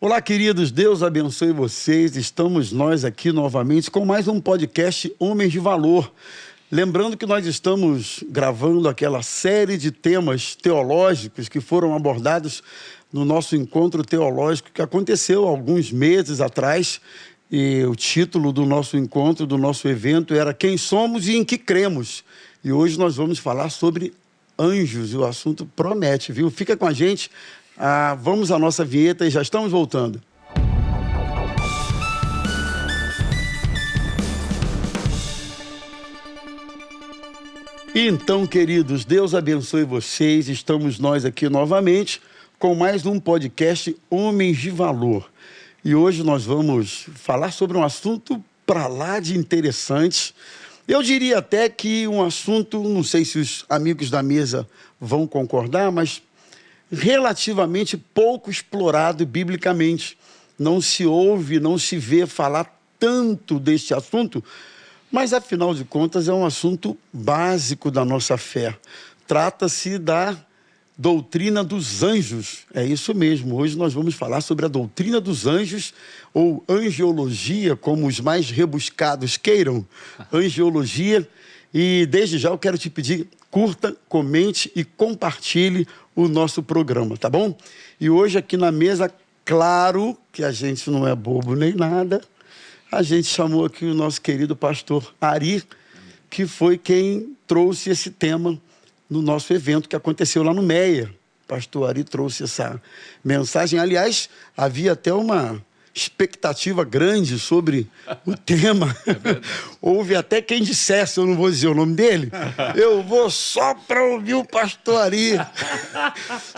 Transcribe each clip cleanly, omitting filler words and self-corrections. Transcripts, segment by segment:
Olá, queridos, Deus abençoe vocês. Estamos nós aqui novamente com mais um podcast Homens de Valor. Lembrando que nós estamos gravando aquela série de temas teológicos que foram abordados no nosso encontro teológico que aconteceu há alguns meses atrás. E o título do nosso encontro, do nosso evento, era Quem Somos e em que Cremos. E hoje nós vamos falar sobre anjos, e o assunto promete, viu? Fica com a gente. Vamos à nossa vinheta e já estamos voltando. Então, queridos, Deus abençoe vocês. Estamos nós aqui novamente com mais um podcast Homens de Valor. E hoje nós vamos falar sobre um assunto para lá de interessante. Eu diria até que um assunto, não sei se os amigos da mesa vão concordar, mas relativamente pouco explorado biblicamente. Não se ouve, não se vê falar tanto deste assunto, mas, afinal de contas, é um assunto básico da nossa fé. Trata-se da doutrina dos anjos. É isso mesmo. Hoje nós vamos falar sobre a doutrina dos anjos, ou angiologia, como os mais rebuscados queiram. Angiologia. E, desde já, eu quero te pedir, curta, comente e compartilhe o nosso programa, tá bom? E hoje aqui na mesa, claro que a gente não é bobo nem nada, a gente chamou aqui o nosso querido pastor Ari, que foi quem trouxe esse tema no nosso evento que aconteceu lá no Meia. Pastor Ari trouxe essa mensagem. Aliás, havia até uma expectativa grande sobre o tema. Houve até quem dissesse, eu não vou dizer o nome dele, eu vou só para ouvir o pastor Ari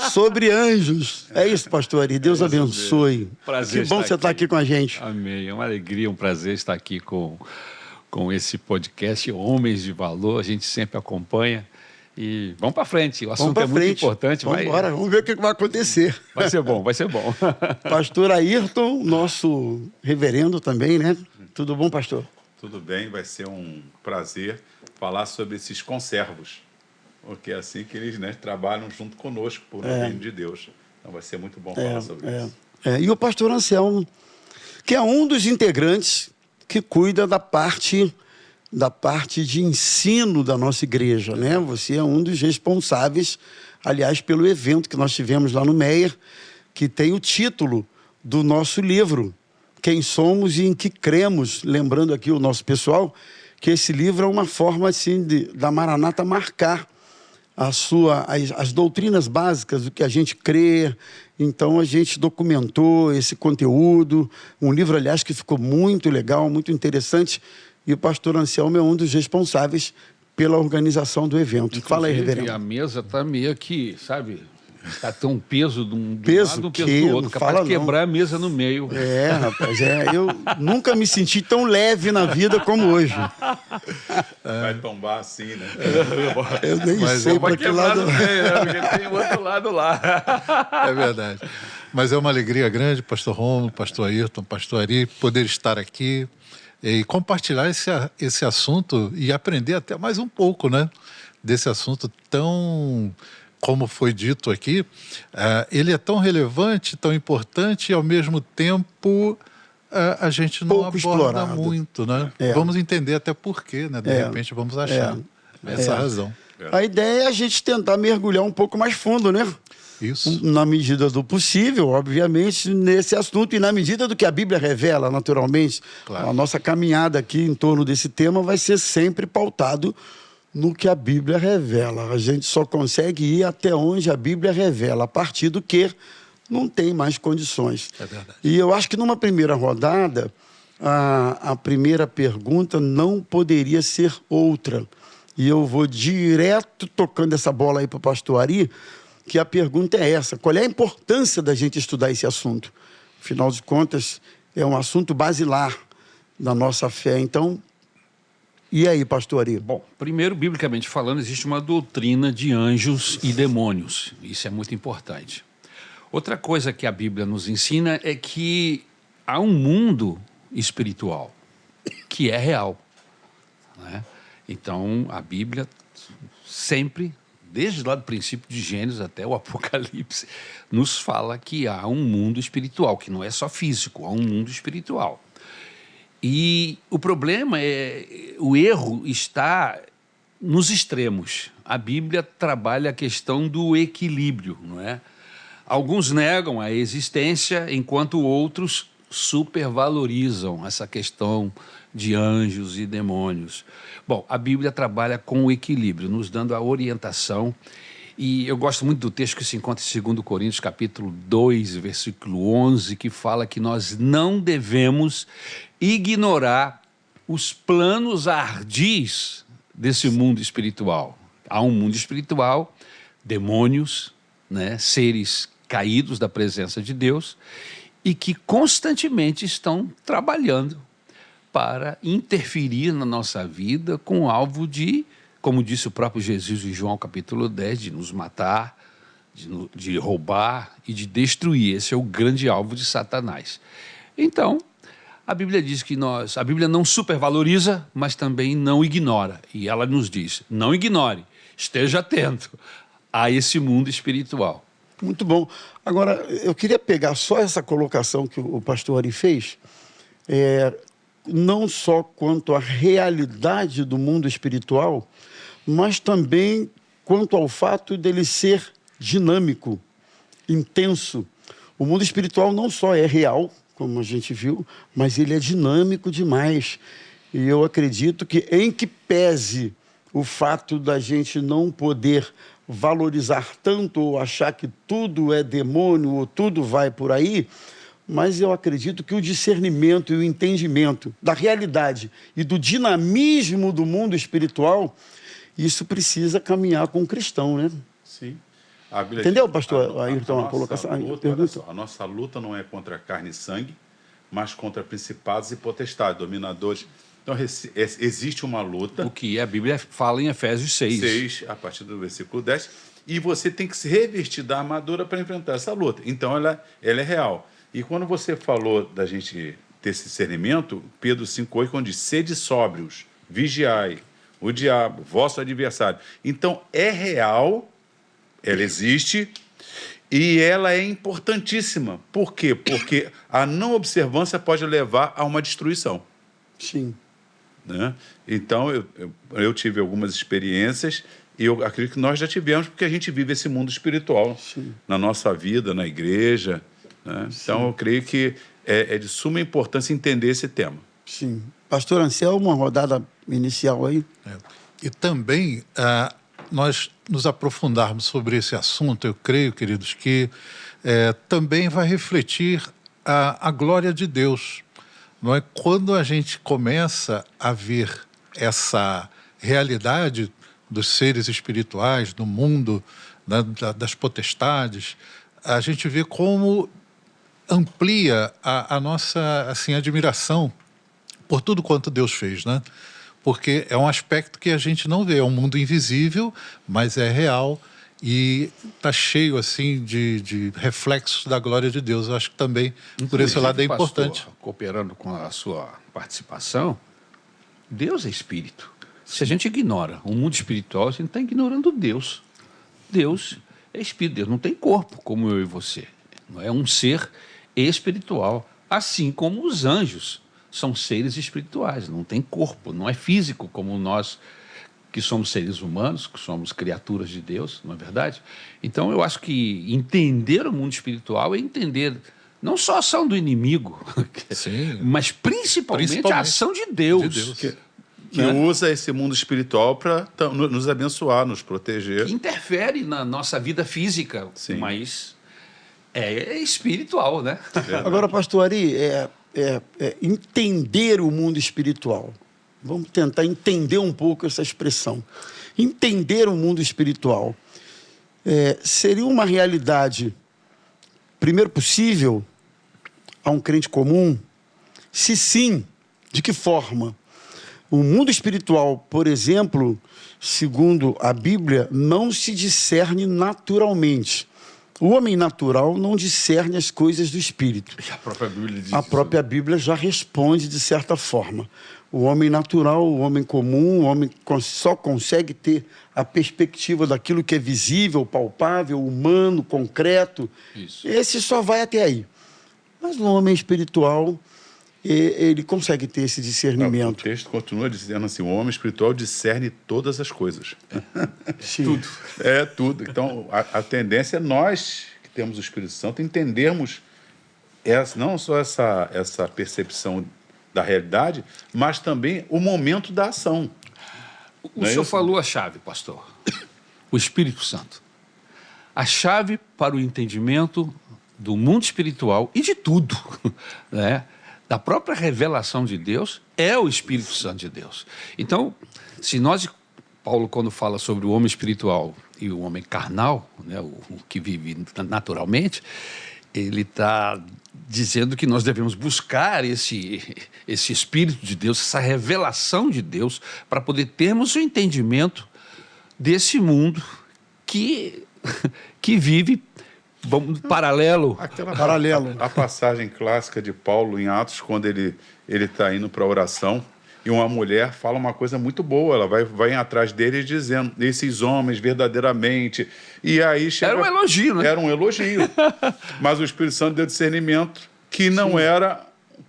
sobre anjos. É isso, pastor Ari, Deus abençoe. Prazer. Que bom você estar aqui com a gente. Amém, é uma alegria, um prazer estar aqui com esse podcast Homens de Valor, a gente sempre acompanha. E vamos para frente, o assunto é muito importante. Vamos embora, vamos ver o que vai acontecer. Vai ser bom, vai ser bom. Pastor Ayrton, nosso reverendo também, né? Tudo bom, pastor? Tudo bem, vai ser um prazer falar sobre esses conservos, porque é assim que eles, né, trabalham junto conosco por um reino de Deus. Então vai ser muito bom falar sobre isso. E o pastor Anselmo, que é um dos integrantes que cuida da parte de ensino da nossa igreja, né? Você é um dos responsáveis, aliás, pelo evento que nós tivemos lá no Meia, que tem o título do nosso livro, Quem Somos e em que Cremos. Lembrando aqui o nosso pessoal que esse livro é uma forma assim da Maranata marcar as doutrinas básicas, o que a gente crê. Então a gente documentou esse conteúdo, um livro, aliás, que ficou muito legal, muito interessante. E o pastor Anselmo é um dos responsáveis pela organização do evento. Inclusive, fala aí, reverendo. A mesa está meio que, sabe, está tão um peso de um lado, um peso que do outro, capaz de quebrar a mesa no meio. Rapaz, eu nunca me senti tão leve na vida como hoje. Vai tombar assim, né? Eu nem sei para que lado... No meio, né? Porque tem o outro lado lá. É verdade. Mas é uma alegria grande, pastor Romulo, pastor Ayrton, pastor Ari, poder estar aqui e compartilhar esse assunto e aprender até mais um pouco, né? Desse assunto tão, como foi dito aqui, ele é tão relevante, tão importante e, ao mesmo tempo, a gente não pouco aborda explorado. Muito, né? Vamos entender até por quê, né? De repente vamos achar essa razão. A ideia é a gente tentar mergulhar um pouco mais fundo, né? Isso. Na medida do possível, obviamente, nesse assunto e na medida do que a Bíblia revela, naturalmente. Claro. A nossa caminhada aqui em torno desse tema vai ser sempre pautado no que a Bíblia revela. A gente só consegue ir até onde a Bíblia revela, a partir do que não tem mais condições. É verdade. E eu acho que numa primeira rodada, a primeira pergunta não poderia ser outra. E eu vou direto tocando essa bola aí para o pastor Ari, que a pergunta é essa: qual é a importância da gente estudar esse assunto? Afinal de contas, é um assunto basilar da nossa fé. Então, e aí, pastor Ari? Bom, primeiro, biblicamente falando, existe uma doutrina de anjos e demônios. Isso é muito importante. Outra coisa que a Bíblia nos ensina é que há um mundo espiritual que é real, né? Então, a Bíblia sempre desde lá do princípio de Gênesis até o Apocalipse, nos fala que há um mundo espiritual, que não é só físico, há um mundo espiritual. E o problema o erro está nos extremos. A Bíblia trabalha a questão do equilíbrio, não é? Alguns negam a existência, enquanto outros supervalorizam essa questão de anjos e demônios. Bom, a Bíblia trabalha com o equilíbrio, nos dando a orientação. E eu gosto muito do texto que se encontra em 2 Coríntios, capítulo 2, versículo 11, que fala que nós não devemos ignorar os planos ardis desse mundo espiritual. Há um mundo espiritual, demônios, né, seres caídos da presença de Deus, e que constantemente estão trabalhando para interferir na nossa vida com o alvo de, como disse o próprio Jesus em João capítulo 10, de nos matar, de roubar e de destruir. Esse é o grande alvo de Satanás. Então, a Bíblia diz que a Bíblia não supervaloriza, mas também não ignora. E ela nos diz, não ignore, esteja atento a esse mundo espiritual. Muito bom. Agora, eu queria pegar só essa colocação que o pastor Ari fez, não só quanto à realidade do mundo espiritual, mas também quanto ao fato dele ser dinâmico, intenso. O mundo espiritual não só é real, como a gente viu, mas ele é dinâmico demais. E eu acredito que, em que pese o fato da gente não poder valorizar tanto ou achar que tudo é demônio ou tudo vai por aí, mas eu acredito que o discernimento e o entendimento da realidade e do dinamismo do mundo espiritual, isso precisa caminhar com o cristão, né? Sim. Entendeu, pastor Ayrton, a colocação? A nossa luta não é contra carne e sangue, mas contra principados e potestades, dominadores. Então, existe uma luta. O que a Bíblia fala em Efésios 6. A partir do versículo 10. E você tem que se revestir da armadura para enfrentar essa luta. Então, ela é real. E quando você falou da gente ter esse discernimento, Pedro 5,8, quando diz, sede sóbrios, vigiai, o diabo, vosso adversário. Então, é real, ela existe e ela é importantíssima. Por quê? Porque a não observância pode levar a uma destruição. Sim. Né? Então, eu tive algumas experiências e eu acredito que nós já tivemos, porque a gente vive esse mundo espiritual. Sim. Na nossa vida, na igreja. Né? Então, eu creio que é de suma importância entender esse tema. Sim. Pastor Anselmo, uma rodada inicial aí. E também, nós nos aprofundarmos sobre esse assunto, eu creio, queridos, que também vai refletir a glória de Deus. Não é? Quando a gente começa a ver essa realidade dos seres espirituais, do mundo, né, das potestades, a gente vê como amplia a nossa assim, admiração por tudo quanto Deus fez, né? Porque é um aspecto que a gente não vê, é um mundo invisível, mas é real e está cheio assim de reflexos da glória de Deus. Eu acho que também, por esse lado, é importante. Pastor, cooperando com a sua participação, Deus é espírito. Se a gente ignora o mundo espiritual, a gente está ignorando Deus. Deus é espírito, Deus não tem corpo como eu e você. Não é um ser espiritual, assim como os anjos são seres espirituais, não tem corpo, não é físico como nós que somos seres humanos, que somos criaturas de Deus, não é verdade? Então eu acho que entender o mundo espiritual é entender não só a ação do inimigo, Sim, mas principalmente a ação de Deus. Que usa esse mundo espiritual para nos abençoar, nos proteger. Que interfere na nossa vida física, Sim. mas é espiritual, né? Agora, pastor Ari, entender o mundo espiritual. Vamos tentar entender um pouco essa expressão. Entender o mundo espiritual seria uma realidade, primeiro, possível a um crente comum? Se sim, de que forma? O mundo espiritual, por exemplo, segundo a Bíblia, não se discerne naturalmente. O homem natural não discerne as coisas do espírito. E a própria Bíblia diz A isso. própria Bíblia já responde de certa forma. O homem natural, o homem comum, o homem só consegue ter a perspectiva daquilo que é visível, palpável, humano, concreto. Isso. Esse só vai até aí. Mas o homem espiritual, ele consegue ter esse O discernimento. texto continua dizendo assim, o homem espiritual discerne todas as coisas. Sim. Tudo. É, tudo. Então, a tendência é nós, que temos o Espírito Santo, entendermos não só essa percepção da realidade, mas também o momento da ação. O Não é senhor isso? falou a chave, pastor. O Espírito Santo. A chave para o entendimento do mundo espiritual e de tudo, né? Da própria revelação de Deus, é o Espírito Santo de Deus. Então, se nós, Paulo, quando fala sobre o homem espiritual e o homem carnal, né, o que vive naturalmente, ele está dizendo que nós devemos buscar esse Espírito de Deus, essa revelação de Deus, para poder termos o entendimento desse mundo que vive paralelo. Paralelo. A passagem clássica de Paulo em Atos, quando ele está indo para a oração, e uma mulher fala uma coisa muito boa, ela vai atrás dele dizendo, esses homens verdadeiramente, e aí chega... Era um elogio, né? Era um elogio. Mas o Espírito Santo deu discernimento que não era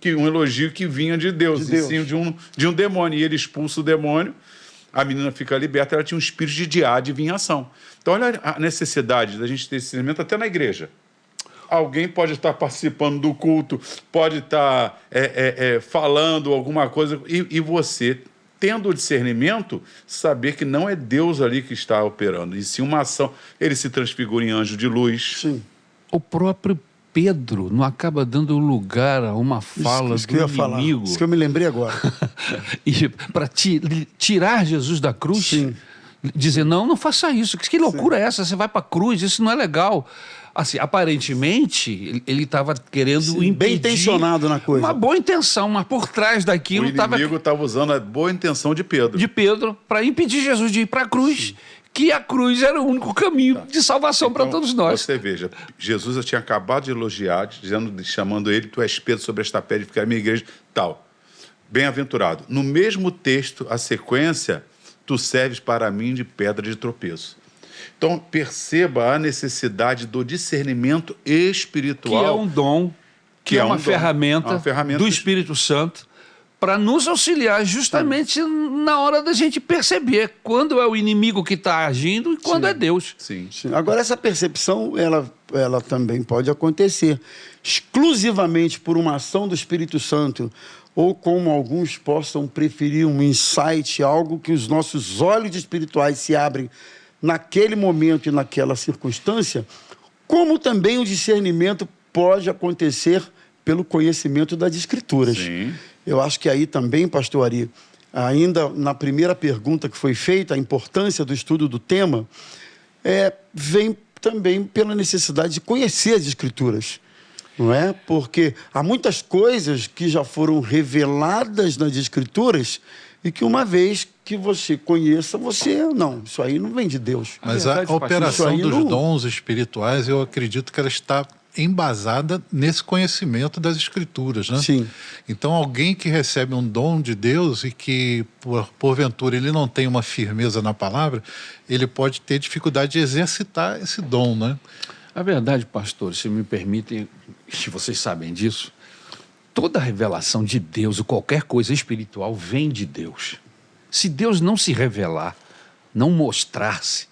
um elogio que vinha de Deus, De Deus. e sim de um demônio. E ele expulsa o demônio, a menina fica liberta, ela tinha um espírito de adivinhação. Então, olha a necessidade da gente ter esse discernimento até na igreja. Alguém pode estar participando do culto, pode estar falando alguma coisa, e você, tendo o discernimento, saber que não é Deus ali que está operando, e sim uma ação. Ele se transfigura em anjo de luz. Sim. O próprio Pedro não acaba dando lugar a uma fala Isso que eu do ia falar. inimigo. Isso que eu me lembrei agora. E para tirar Jesus da cruz, Sim. dizer, não faça isso. Que loucura é essa? Você vai para a cruz, isso não é legal. Assim, aparentemente, ele estava querendo impedir... bem intencionado na coisa. Uma boa intenção, mas por trás O daquilo estava inimigo estava usando a boa intenção de Pedro. de Pedro para impedir Jesus de ir para a cruz, que a cruz era o único caminho de salvação para Então, todos nós. Você veja, Jesus já tinha acabado de elogiar, chamando ele, tu és Pedro sobre esta pedra, ficar minha igreja, tal. Bem-aventurado. No mesmo texto, a sequência, tu serves para mim de pedra de tropeço. Então, perceba a necessidade do discernimento espiritual. Que é um dom, que é uma ferramenta do Espírito Santo para nos auxiliar justamente na hora da gente perceber quando é o inimigo que está agindo e quando é Deus. Sim. Sim. Agora, essa percepção, ela também pode acontecer exclusivamente por uma ação do Espírito Santo, ou como alguns possam preferir um insight, algo que os nossos olhos espirituais se abrem naquele momento e naquela circunstância, como também o discernimento pode acontecer pelo conhecimento das Escrituras. Sim. Eu acho que aí também, pastor Ari, ainda na primeira pergunta que foi feita, a importância do estudo do tema, vem também pela necessidade de conhecer as Escrituras, não é? Porque há muitas coisas que já foram reveladas nas Escrituras e que uma vez que você conheça, não, isso aí não vem de Deus. Mas verdade, a operação isso aí dos não- dons espirituais, eu acredito que ela está embasada nesse conhecimento das Escrituras, né? Sim. Então, alguém que recebe um dom de Deus e que, porventura, ele não tem uma firmeza na palavra, ele pode ter dificuldade de exercitar esse dom, né? A verdade, pastor, se me permitem, se vocês sabem disso, toda revelação de Deus ou qualquer coisa espiritual vem de Deus. Se Deus não se revelar, não mostrar-se,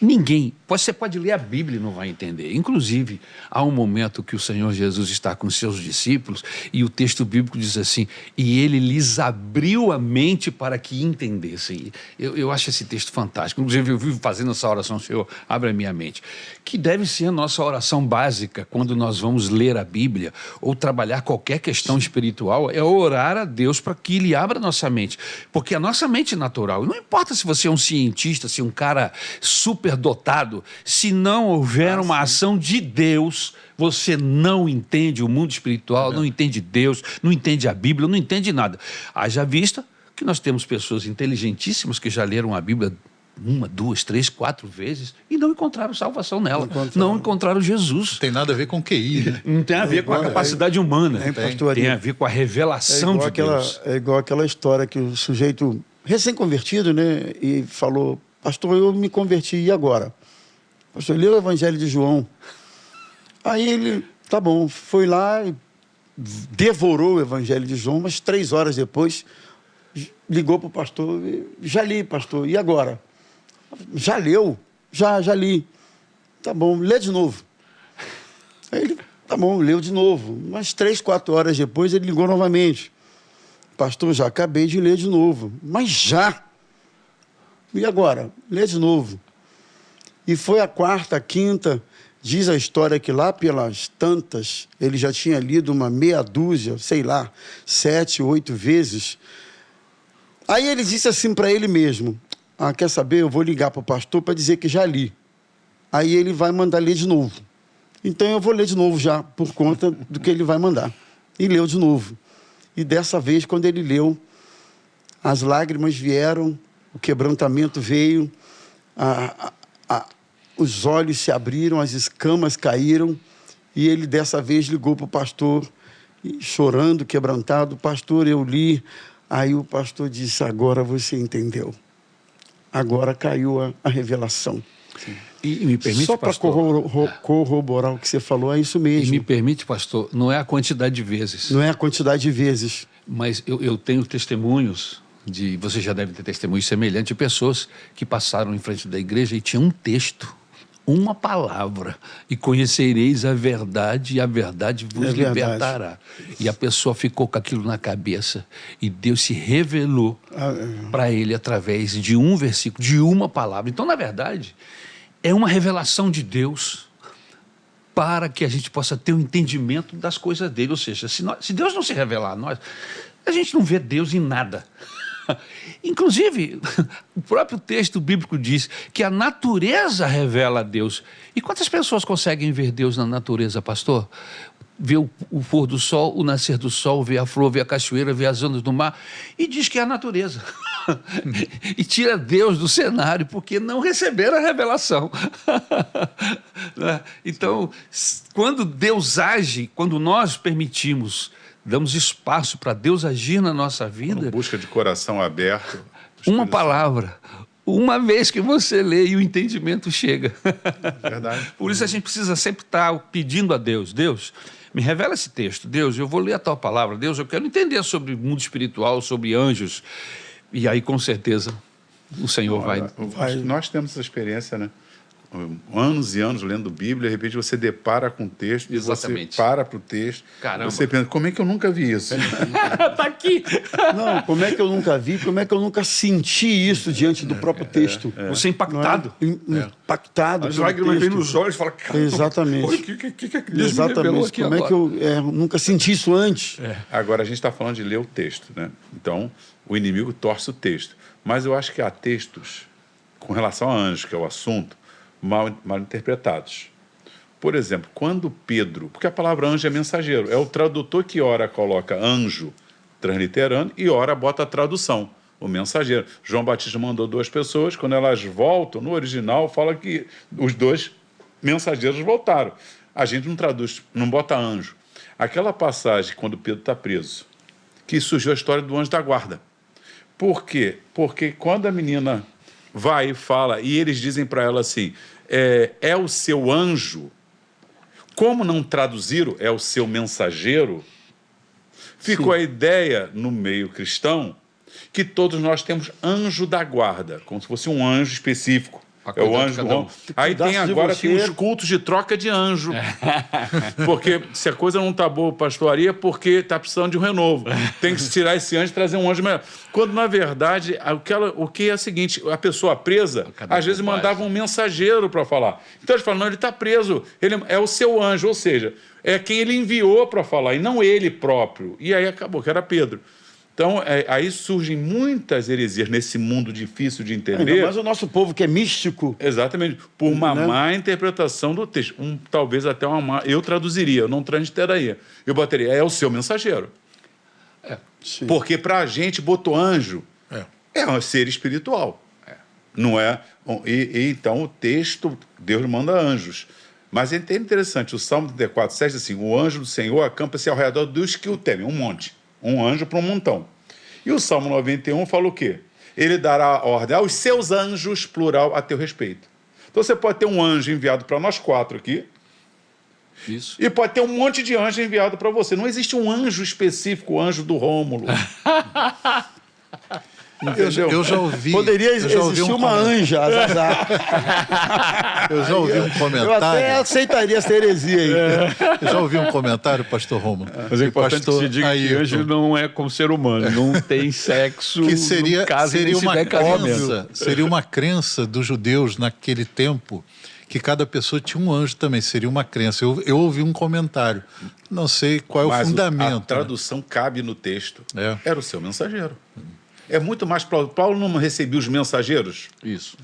ninguém, você pode ler a Bíblia e não vai entender. Inclusive, há um momento que o Senhor Jesus está com seus discípulos e o texto bíblico diz assim, e ele lhes abriu a mente para que entendessem. Eu acho esse texto fantástico. Inclusive, eu vivo fazendo essa oração, Senhor, abre a minha mente. Que deve ser a nossa oração básica quando nós vamos ler a Bíblia ou trabalhar qualquer questão espiritual, é orar a Deus para que Ele abra a nossa mente. Porque a nossa mente natural, não importa se você é um cientista, se é um cara super dotado, se não houver uma ação de Deus, você não entende o mundo espiritual, não entende Deus, não entende a Bíblia, não entende nada. Haja vista que nós temos pessoas inteligentíssimas que já leram a Bíblia 1, 2, 3, 4 vezes e não encontraram salvação nela. Não encontraram. Não encontraram Jesus. Não tem nada a ver com QI, né? Não tem a ver com a capacidade humana. pastor Tem Ari. a ver com a revelação de Deus. É igual aquela história que o sujeito recém-convertido, né, e falou, pastor, eu me converti, e agora? Pastor, leu o Evangelho de João. Aí ele, tá bom, foi lá e devorou o Evangelho de João, mas 3 horas depois ligou para o pastor, já li, pastor, e agora? Já leu? Já li. Tá bom, lê de novo. Aí ele, tá bom, leu de novo. Mas 3, 4 horas depois ele ligou novamente. Pastor, já acabei de ler de novo. Mas já? E agora? Lê de novo. E foi a 4ª, a 5ª, diz a história que lá pelas tantas, ele já tinha lido uma meia dúzia, sei lá, 7, 8 vezes. Aí ele disse assim para ele mesmo, quer saber, eu vou ligar para o pastor para dizer que já li. Aí ele vai mandar ler de novo. Então eu vou ler de novo já, por conta do que ele vai mandar. E leu de novo. E dessa vez, quando ele leu, as lágrimas vieram, o quebrantamento veio, os olhos se abriram, as escamas caíram, e ele dessa vez ligou para o pastor, chorando, quebrantado, pastor, eu li. Aí o pastor disse, agora você entendeu. Agora caiu a revelação. E me permite, só para pastor, corroborar o que você falou, é isso e mesmo. me permite, pastor, não é a quantidade de vezes, Não é a quantidade de vezes. mas eu tenho testemunhos você já deve ter testemunhos semelhantes de pessoas que passaram em frente da igreja e tinham um texto, uma palavra, e conhecereis a verdade e a verdade vos libertará. E a pessoa ficou com aquilo na cabeça e Deus se revelou para ele através de um versículo, de uma palavra. Então, na verdade, é uma revelação de Deus para que a gente possa ter um entendimento das coisas dele. Ou seja, se Deus não se revelar a nós, a gente não vê Deus em nada. Inclusive, o próprio texto bíblico diz que a natureza revela a Deus. E quantas pessoas conseguem ver Deus na natureza, pastor? Ver o pôr do sol, o nascer do sol, ver a flor, ver a cachoeira, ver as ondas do mar, e diz que é a natureza. E tira Deus do cenário, porque não receberam a revelação. Então, quando Deus age, quando nós permitimos, damos espaço para Deus agir na nossa vida. Busca de coração aberto. Uma palavra, uma vez que você lê e o entendimento chega. Verdade. Por isso a gente precisa sempre estar pedindo a Deus, Deus, me revela esse texto. Deus, eu vou ler a tua palavra. Deus, eu quero entender sobre o mundo espiritual, sobre anjos. E aí, com certeza, o Senhor vai... Nós temos essa experiência, né? Anos e anos lendo Bíblia, de repente você depara com o texto, Exatamente. Você para para o texto, Caramba. Você pensa, como é que eu nunca vi isso? Tá aqui! Não, como é que eu nunca vi, como é que eu nunca senti isso diante do próprio texto? Você é impactado. Impactado. As pelo lágrimas vêm texto. nos olhos e fala, caramba, Exatamente. olha o que Deus me revelou Exatamente. aqui Como agora. é que eu nunca senti isso antes? Agora a gente está falando de ler o texto, né? Então, o inimigo torce o texto. Mas eu acho que há textos, com relação a anjos, que é o assunto, mal interpretados. Por exemplo, quando Pedro... Porque a palavra anjo é mensageiro. É o tradutor que ora coloca anjo, transliterando, e ora bota a tradução, o mensageiro. João Batista mandou 2 pessoas, quando elas voltam, no original, fala que os 2 mensageiros voltaram. A gente não traduz, não bota anjo. Aquela passagem, quando Pedro está preso, que surgiu a história do anjo da guarda. Por quê? Porque quando a menina vai e fala, e eles dizem para ela assim, é o seu anjo, como não traduziram, é o seu mensageiro, ficou a ideia no meio cristão que todos nós temos anjo da guarda, como se fosse um anjo específico. É o anjo do Roma. Aí tem agora tem os cultos de troca de anjo. Porque se a coisa não está boa, pastoraria, é porque está precisando de um renovo. Tem que tirar esse anjo e trazer um anjo melhor. Quando, na verdade, o que é o seguinte, a pessoa presa, às vezes mandava um mensageiro para falar. Então eles falam, não, ele está preso, ele é o seu anjo, ou seja, é quem ele enviou para falar, e não ele próprio. E aí acabou, que era Pedro. Então, aí surgem muitas heresias nesse mundo difícil de entender. Mas o nosso povo que é místico... Exatamente, por uma má interpretação do texto. Talvez até uma má... Eu traduziria, eu não transliteraria. Eu botaria, é o seu mensageiro. Porque para a gente botou anjo, é um ser espiritual. Não é? E então o texto, Deus manda anjos. Mas é interessante, o Salmo 34, 7 diz assim: o anjo do Senhor acampa-se ao redor dos que o temem, um monte, um anjo para um montão. E o Salmo 91 fala o quê? Ele dará ordem aos seus anjos, plural, a teu respeito. Então você pode ter um anjo enviado para nós 4 aqui, Isso. e pode ter um monte de anjo enviado para você. Não existe um anjo específico, o anjo do Rômulo. Eu já ouvi. Poderia eu já ouvi existir um uma comentário. anja, Zazá. Eu já ouvi um Eu até comentário. aceitaria essa heresia aí. Eu já ouvi um comentário, pastor Romulo. Mas é que importante que pastor se diga que Ayrton, anjo não é como ser humano, não tem sexo, que seria, não casa seria nem se uma der casamento. crença, seria uma crença dos judeus naquele tempo que cada pessoa tinha um anjo também, seria uma crença. Eu ouvi um comentário, não sei qual é o Mas fundamento. a tradução cabe no texto. É. Era o seu mensageiro. É muito mais plausível. Paulo não recebia os mensageiros? Isso.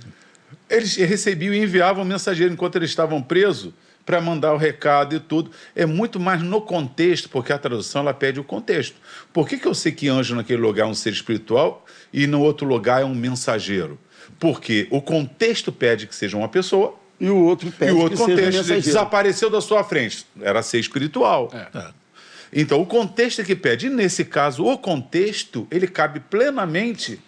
Eles recebiam e enviavam mensageiro enquanto eles estavam presos para mandar o recado e tudo. É muito mais no contexto, porque a tradução ela pede o contexto. Por que eu sei que anjo naquele lugar é um ser espiritual e no outro lugar é um mensageiro? Porque o contexto pede que seja uma pessoa E o outro pede e o outro que seja contexto mensageiro. desapareceu da sua frente. Era ser espiritual. Então, o contexto é que pede. E, nesse caso, o contexto, ele cabe plenamente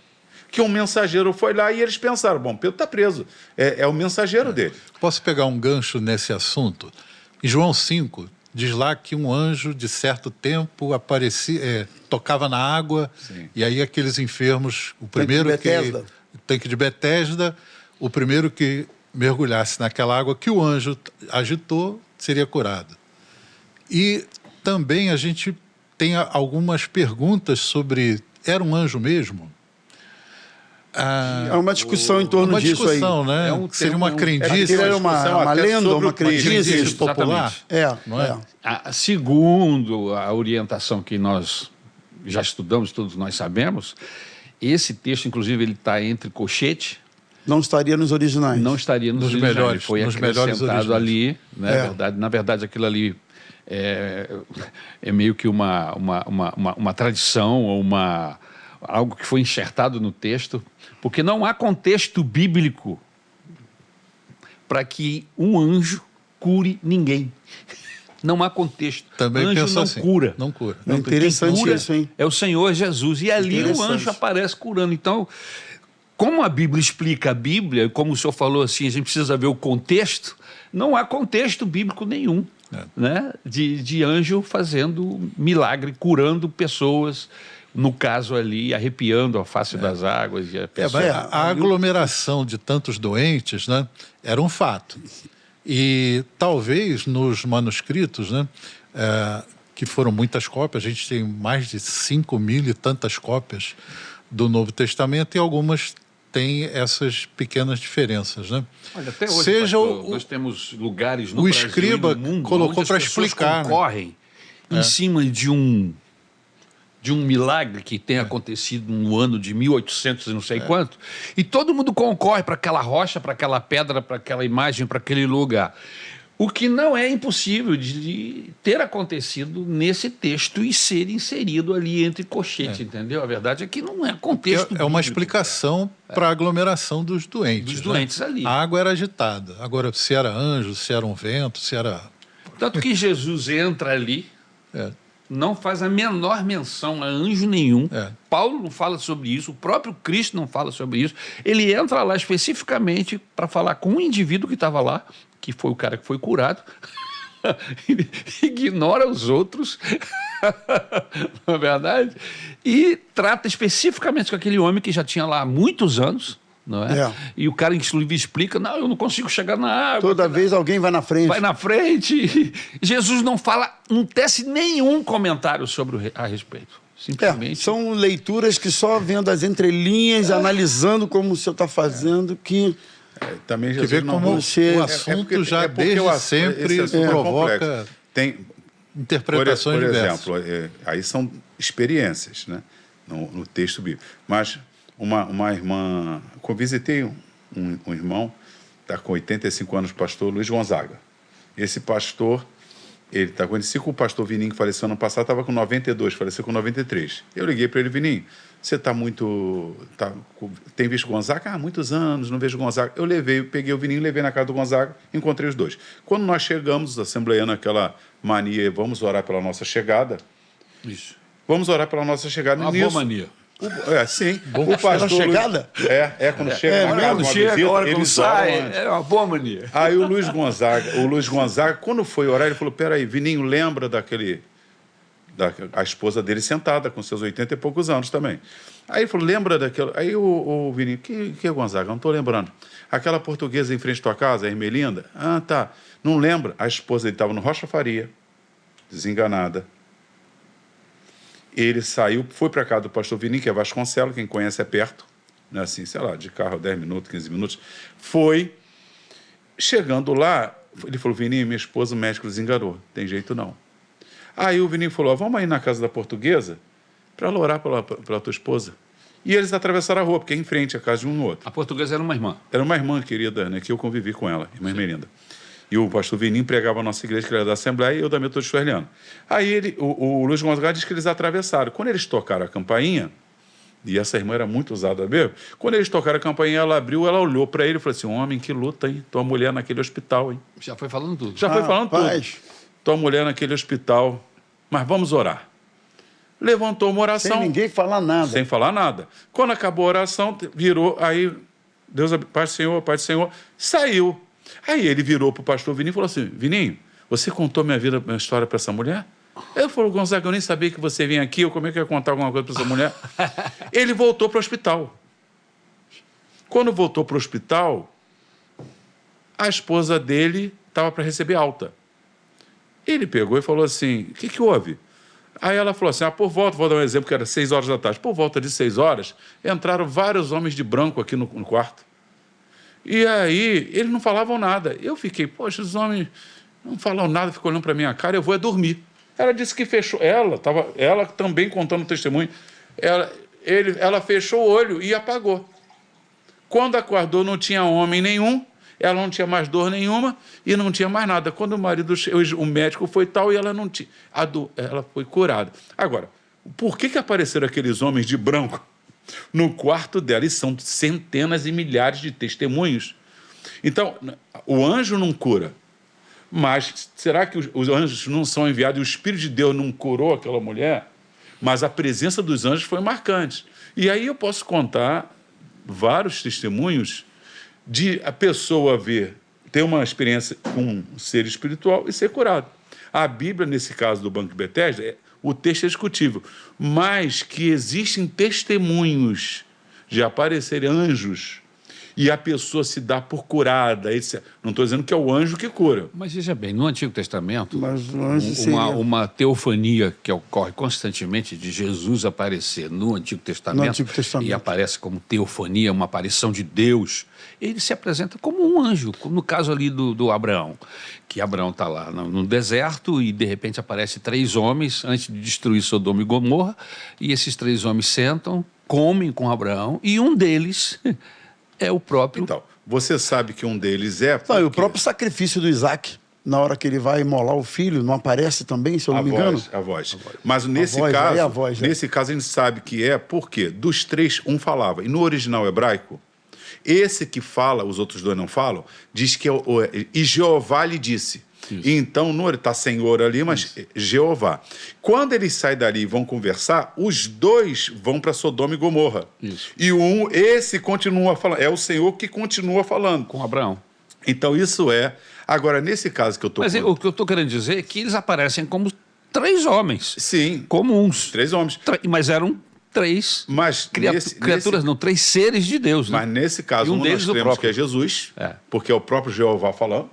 que um mensageiro foi lá e eles pensaram, bom, Pedro está preso. É o mensageiro dele. Posso pegar um gancho nesse assunto? Em João 5, diz lá que um anjo, de certo tempo, aparecia, tocava na água, Sim. e aí aqueles enfermos, o primeiro Betesda. tanque de Betesda, o primeiro que mergulhasse naquela água que o anjo agitou, seria curado. E também a gente tem algumas perguntas sobre, era um anjo mesmo? É uma discussão em torno Uma disso aí. discussão, né? É um Seria tema- uma crendice. Aquilo era discussão uma até lenda, sobre uma o crendice crendice popular. É, é? Segundo a orientação que nós já estudamos, todos nós sabemos, esse texto, inclusive, ele está entre colchete, Não estaria nos originais. não estaria nos originais, melhores, ele foi nos melhores acrescentado originais. ali, né? É. Na verdade, aquilo ali é meio que uma tradição ou algo que foi enxertado no texto, porque não há contexto bíblico para que um anjo cure ninguém. Não há contexto. Também anjo penso não assim, cura. não cura. É interessante Quem cura isso, hein? é o Senhor Jesus. E ali o Interessante. anjo aparece curando. Então, como a Bíblia explica a Bíblia, como o senhor falou assim, a gente precisa ver o contexto, não há contexto bíblico nenhum, né? de anjo fazendo milagre, curando pessoas, no caso ali, arrepiando a face das águas. E a pessoa... Mas a aglomeração de tantos doentes, né, era um fato. E talvez nos manuscritos, né, que foram muitas cópias, a gente tem mais de 5.000 e tantas cópias do Novo Testamento, e algumas têm essas pequenas diferenças, né? Olha, até hoje, Seja pastor, nós temos lugares no o Brasil escriba e no mundo colocou onde as para pessoas explicar, né? concorrem em cima de um milagre que tem acontecido no ano de 1800 e não sei quanto, e todo mundo concorre para aquela rocha, para aquela pedra, para aquela imagem, para aquele lugar. O que não é impossível de ter acontecido nesse texto e ser inserido ali entre colchetes, entendeu? A verdade é que não é contexto É uma bíblico. explicação para a aglomeração dos doentes. Dos né? doentes ali. A água era agitada. Agora, se era anjo, se era um vento, se era... Tanto que Jesus entra ali, É. não faz a menor menção a anjo nenhum. É. Paulo não fala sobre isso, o próprio Cristo não fala sobre isso. Ele entra lá especificamente para falar com um indivíduo que estava lá, que foi o cara que foi curado, ignora os outros, não é verdade? E trata especificamente com aquele homem que já tinha lá há muitos anos, não é? É. E o cara, inclusive, explica, não, eu não consigo chegar na água. Toda vez alguém vai na frente. Vai na frente. Jesus não fala, não tece nenhum comentário sobre a respeito. Simplesmente. São leituras que só vendo as entrelinhas, analisando como o senhor está fazendo, que... Também Que Jesus vê não como você- o assunto já porque desde o assunto- sempre esse assunto é provoca complexo. Tem, interpretações por diversas. exemplo, aí são experiências, né, no texto bíblico. Mas uma irmã, eu visitei um irmão, está com 85 anos, pastor Luiz Gonzaga. Esse pastor, Ele está com 45, o pastor Vininho, que faleceu ano passado, estava com 92, faleceu com 93. Eu liguei para ele, Vininho, você está muito... tem visto Gonzaga? Muitos anos, não vejo Gonzaga. Eu peguei o Vininho, levei na casa do Gonzaga, encontrei os dois. Quando nós chegamos, assembleiando aquela mania, vamos orar pela nossa chegada. Isso. Vamos orar pela nossa chegada. Uma boa mania. Sim. O pastor chegada? Quando chega na casa, Quando uma chega, visita, a hora que eles sai, oram antes. é uma boa mania. Aí o Luiz Gonzaga, quando foi orar, ele falou, peraí, Vininho, lembra a esposa dele sentada, com seus 80 e poucos anos também. Aí ele falou, lembra daquela... Aí o Vininho, que é Gonzaga? Não estou lembrando. Aquela portuguesa em frente à tua casa, a Ermelinda? Ah, tá. Não lembra? A esposa dele estava no Rocha Faria, desenganada. Ele saiu, foi para a casa do pastor Vininho, que é Vasconcelos, quem conhece é perto, né? Assim, sei lá, de carro 10 minutos, 15 minutos. Foi, chegando lá, ele falou, Vininho, minha esposa, o médico desenganou, tem jeito não. Aí o Vininho falou, vamos aí na casa da portuguesa para ela orar pela tua esposa. E eles atravessaram a rua, porque é em frente a casa de um no outro. A portuguesa era uma irmã. Era uma irmã querida, né, que eu convivi com ela, irmã Ermelinda. E o pastor Vininho pregava a nossa igreja, que era da Assembleia, e eu da Metodista Suerliana. Aí o Luiz Gonzaga disse que eles atravessaram. Quando eles tocaram a campainha, e essa irmã era muito usada mesmo, quando eles tocaram a campainha, ela abriu, ela olhou para ele e falou assim, homem, que luta, hein? Tua mulher naquele hospital, hein? Já foi falando tudo. Já foi falando tudo. Tua mulher naquele hospital, mas vamos orar. Levantou uma oração. Sem ninguém falar nada. Sem falar nada. Quando acabou a oração, virou, aí, Deus, Pai do Senhor, saiu. Aí ele virou para o pastor Vininho e falou assim, Vininho, você contou minha história para essa mulher? Eu falei, Gonzaga, eu nem sabia que você vinha aqui, como é que eu ia contar alguma coisa para essa mulher? Ele voltou para o hospital. Quando voltou para o hospital, a esposa dele estava para receber alta. Ele pegou e falou assim, o que houve? Aí ela falou assim, por volta, vou dar um exemplo, que era 6 horas da tarde, por volta de 6 horas, entraram vários homens de branco aqui no quarto. E aí, eles não falavam nada. Eu fiquei, poxa, os homens não falam nada, ficam olhando para a minha cara, eu vou dormir. Ela disse que fechou, ela também contando o testemunho, ela fechou o olho e apagou. Quando acordou, não tinha homem nenhum, ela não tinha mais dor nenhuma e não tinha mais nada. Quando o médico foi tal e ela não tinha, ela foi curada. Agora, por que apareceram aqueles homens de branco no quarto dela? E são centenas e milhares de testemunhos. Então, o anjo não cura. Mas será que os anjos não são enviados e o Espírito de Deus não curou aquela mulher? Mas a presença dos anjos foi marcante. E aí eu posso contar vários testemunhos de a pessoa ter uma experiência com um ser espiritual e ser curado. A Bíblia, nesse caso do Banco de Betesda, o texto é discutível, mas que existem testemunhos de aparecerem anjos e a pessoa se dá por curada, etc. Não estou dizendo que é o anjo que cura. Mas veja bem, no Antigo Testamento, Mas o anjo uma teofania que ocorre constantemente de Jesus aparecer no Antigo Testamento, e aparece como teofania, uma aparição de Deus, ele se apresenta como um anjo, como no caso ali do Abraão, que Abraão está lá no deserto e de repente aparecem 3 homens antes de destruir Sodoma e Gomorra, e esses 3 homens sentam, comem com Abraão, e um deles é o próprio... Então, você sabe que um deles Não, e o próprio sacrifício do Isaac, na hora que ele vai imolar o filho, não aparece também, se eu não me engano? A voz. Mas nesse caso, nesse caso a gente sabe que porque dos 3, um falava. E no original hebraico, esse que fala, os outros 2 não falam, diz que e Jeová lhe disse. Isso. Então, não está Senhor ali, mas isso. Jeová. Quando eles saem dali e vão conversar, os 2 vão para Sodoma e Gomorra. Isso. E esse continua falando, é o Senhor que continua falando. Com Abraão. Então, isso é... Agora, nesse caso que eu estou... Mas o que eu estou querendo dizer é que eles aparecem como 3 homens. Sim. Comuns. 3 homens. Mas eram 3 criaturas, não, 3 seres de Deus. Né? Mas nesse caso, um deles nós temos que é Jesus, porque é o próprio Jeová falando.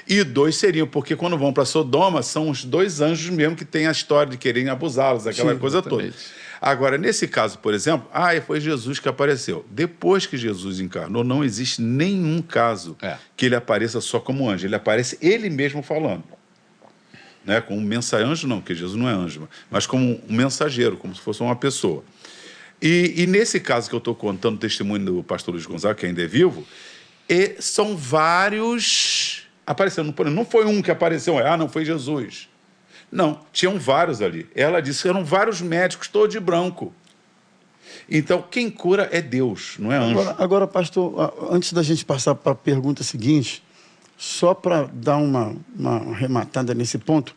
E 2 seriam, porque quando vão para Sodoma, são os 2 anjos mesmo que têm a história de quererem abusá-los, aquela coisa toda. Agora, nesse caso, por exemplo, foi Jesus que apareceu. Depois que Jesus encarnou, não existe nenhum caso que ele apareça só como anjo. Ele aparece ele mesmo falando. Né? Como um mensageiro, não, porque Jesus não é anjo, mas como um mensageiro, como se fosse uma pessoa. E nesse caso que eu estou contando o testemunho do pastor Luiz Gonzaga, que ainda é vivo, são vários aparecendo. Não foi um que apareceu, não foi Jesus. Não, tinham vários ali. Ela disse que eram vários médicos, todos de branco. Então, quem cura é Deus, não é anjo. Agora, pastor, antes da gente passar para a pergunta seguinte, só para dar uma arrematada nesse ponto,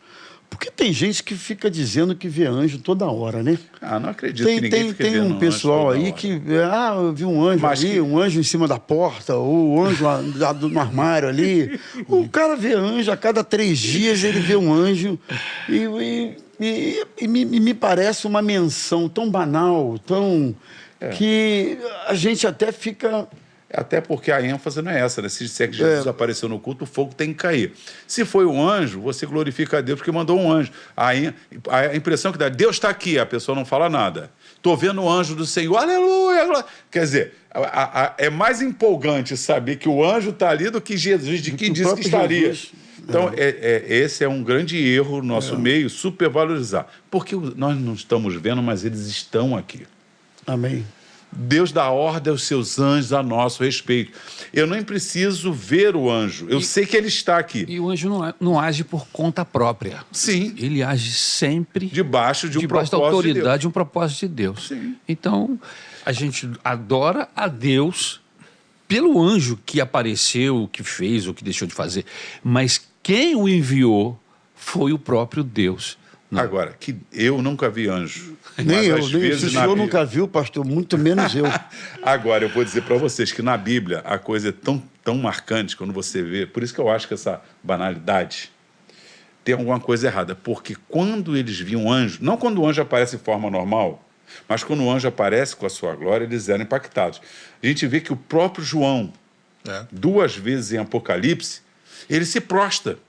porque tem gente que fica dizendo que vê anjo toda hora, né? Não acredito que ninguém fique Tem vendo um pessoal anjo toda aí hora. que, eu vi um anjo ali, um anjo em cima da porta, ou um anjo lá no armário ali. O cara vê anjo, a cada 3 dias ele vê um anjo, e me parece uma menção tão banal, que a gente até fica... Até porque a ênfase não é essa, né? Se disser que Jesus apareceu no culto, o fogo tem que cair. Se foi um anjo, você glorifica a Deus porque mandou um anjo. A impressão que dá, Deus está aqui, a pessoa não fala nada. Estou vendo o anjo do Senhor, aleluia, glória. Quer dizer, é mais empolgante saber que o anjo está ali do que Jesus, de quem disse que estaria. Jesus. Então, esse é um grande erro no nosso meio, supervalorizar. Porque nós não estamos vendo, mas eles estão aqui. Amém. Deus dá ordem aos seus anjos a nosso respeito. Eu nem preciso ver o anjo, eu sei que ele está aqui. E o anjo não age por conta própria. Sim. Ele age sempre debaixo da autoridade de um propósito de Deus. Sim. Então, a gente adora a Deus pelo anjo que apareceu, que fez ou que deixou de fazer. Mas quem o enviou foi o próprio Deus. Não. Agora, que eu nunca vi anjo. Nem eu, nem o senhor nunca viu, pastor, muito menos eu. Agora, eu vou dizer para vocês que na Bíblia a coisa é tão marcante quando você vê. Por isso que eu acho que essa banalidade tem alguma coisa errada. Porque quando eles viam anjo, não quando o anjo aparece em forma normal, mas quando o anjo aparece com a sua glória, eles eram impactados. A gente vê que o próprio João, 2 vezes em Apocalipse, ele se prostra.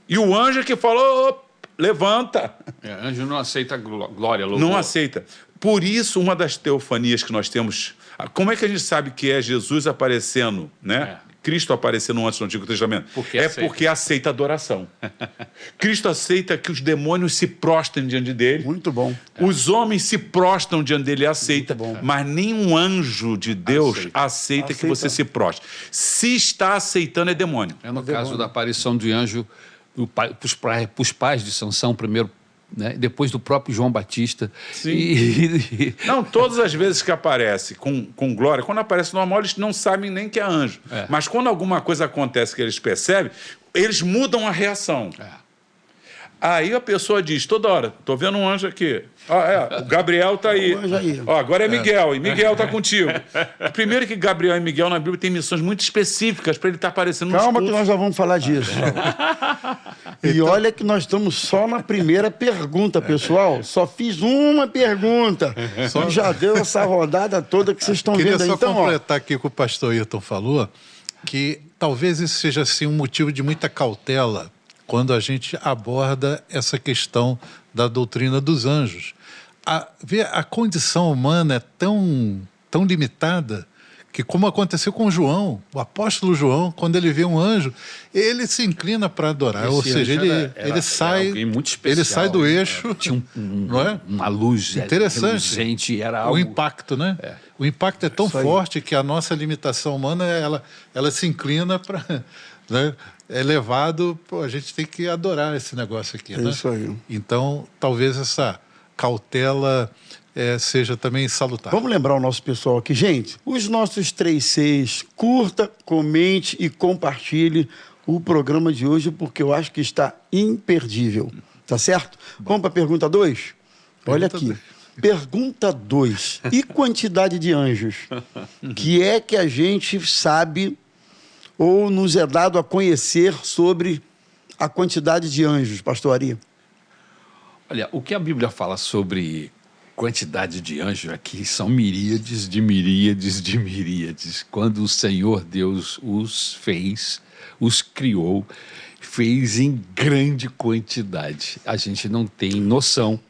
E o anjo é que falou... levanta. Anjo não aceita glória, louvor. Não aceita. Por isso, uma das teofanias que nós temos... Como é que a gente sabe que é Jesus aparecendo, né? Cristo aparecendo antes no Antigo Testamento? Porque aceita adoração. Cristo aceita que os demônios se prostrem diante dele. Muito bom. Os homens se prostram diante dele, aceita. Mas nenhum anjo de Deus aceita que você se prostre. Se está aceitando, é demônio. No caso da aparição de anjo... para os pais de Sansão primeiro, né? Depois do próprio João Batista. Sim. Não, todas as vezes que aparece com glória, quando aparece normal, eles não sabem nem que é anjo. Mas quando alguma coisa acontece que eles percebem, eles mudam a reação. Aí a pessoa diz, toda hora, estou vendo um anjo aqui. O Gabriel está aí. Agora é Miguel, e Miguel está contigo. Primeiro que Gabriel e Miguel na Bíblia têm missões muito específicas para ele estar aparecendo nos Calma cultos. que nós já vamos falar disso. E olha que nós estamos só na primeira pergunta, pessoal. Só fiz uma pergunta. E já deu essa rodada toda que vocês estão vendo aí. Queria só Então, completar aqui o que o pastor Ayrton falou, que talvez isso seja assim, um motivo de muita cautela quando a gente aborda essa questão da doutrina dos anjos. A condição humana é tão limitada que, como aconteceu com João, o apóstolo João, quando ele vê um anjo, ele se inclina para adorar. Ou seja, ele sai do eixo. Tinha não é? uma luz interessante. Era algo... O impacto, né? O impacto é tão forte que a nossa limitação humana ela se inclina para... Né? É levado, a gente tem que adorar esse negócio aqui. Né? Isso aí. Então, talvez essa cautela seja também salutar. Vamos lembrar o nosso pessoal aqui. Gente, os nossos 3 Cs, curta, comente e compartilhe o programa de hoje, porque eu acho que está imperdível. Tá certo? Vamos para a pergunta 2? Olha aqui. Pergunta 2. E quantidade de anjos? Que é que a gente sabe ou nos é dado a conhecer sobre a quantidade de anjos, pastor Ari? Olha, o que a Bíblia fala sobre quantidade de anjos aqui são miríades de miríades de miríades. Quando o Senhor Deus os fez, os criou, fez em grande quantidade. A gente não tem noção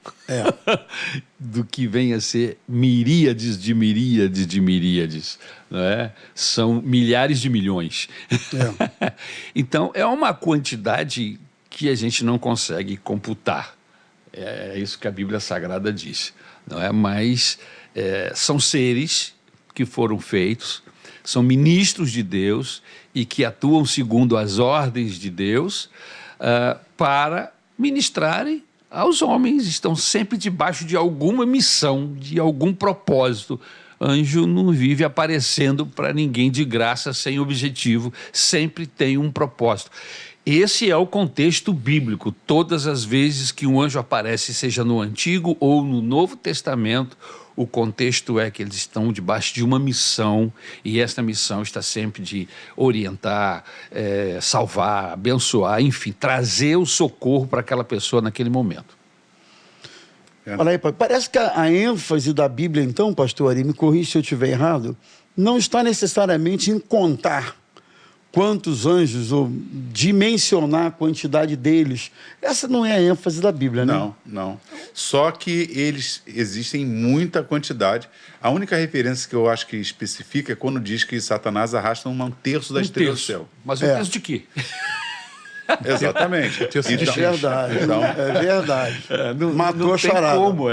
do que vem a ser miríades de miríades de miríades. Não é? São milhares de milhões. Então, é uma quantidade que a gente não consegue computar. É isso que a Bíblia Sagrada diz. Não é? Mas são seres que foram feitos, são ministros de Deus e que atuam segundo as ordens de Deus para ministrarem aos homens, estão sempre debaixo de alguma missão, de algum propósito. Anjo não vive aparecendo para ninguém de graça, sem objetivo, sempre tem um propósito. Esse é o contexto bíblico. Todas as vezes que um anjo aparece, seja no Antigo ou no Novo Testamento, o contexto é que eles estão debaixo de uma missão, e esta missão está sempre de orientar, salvar, abençoar, enfim, trazer o socorro para aquela pessoa naquele momento. Olha aí, parece que a ênfase da Bíblia, então, pastor Ari, me corrija se eu estiver errado, não está necessariamente em contar quantos anjos ou dimensionar a quantidade deles. Essa não é a ênfase da Bíblia, né? Não. Só que eles existem em muita quantidade. A única referência que eu acho que especifica é quando diz que Satanás arrasta um terço da estrela do céu. Mas um terço de quê? Exatamente. É verdade. É verdade. Matou não a charada. Tem como,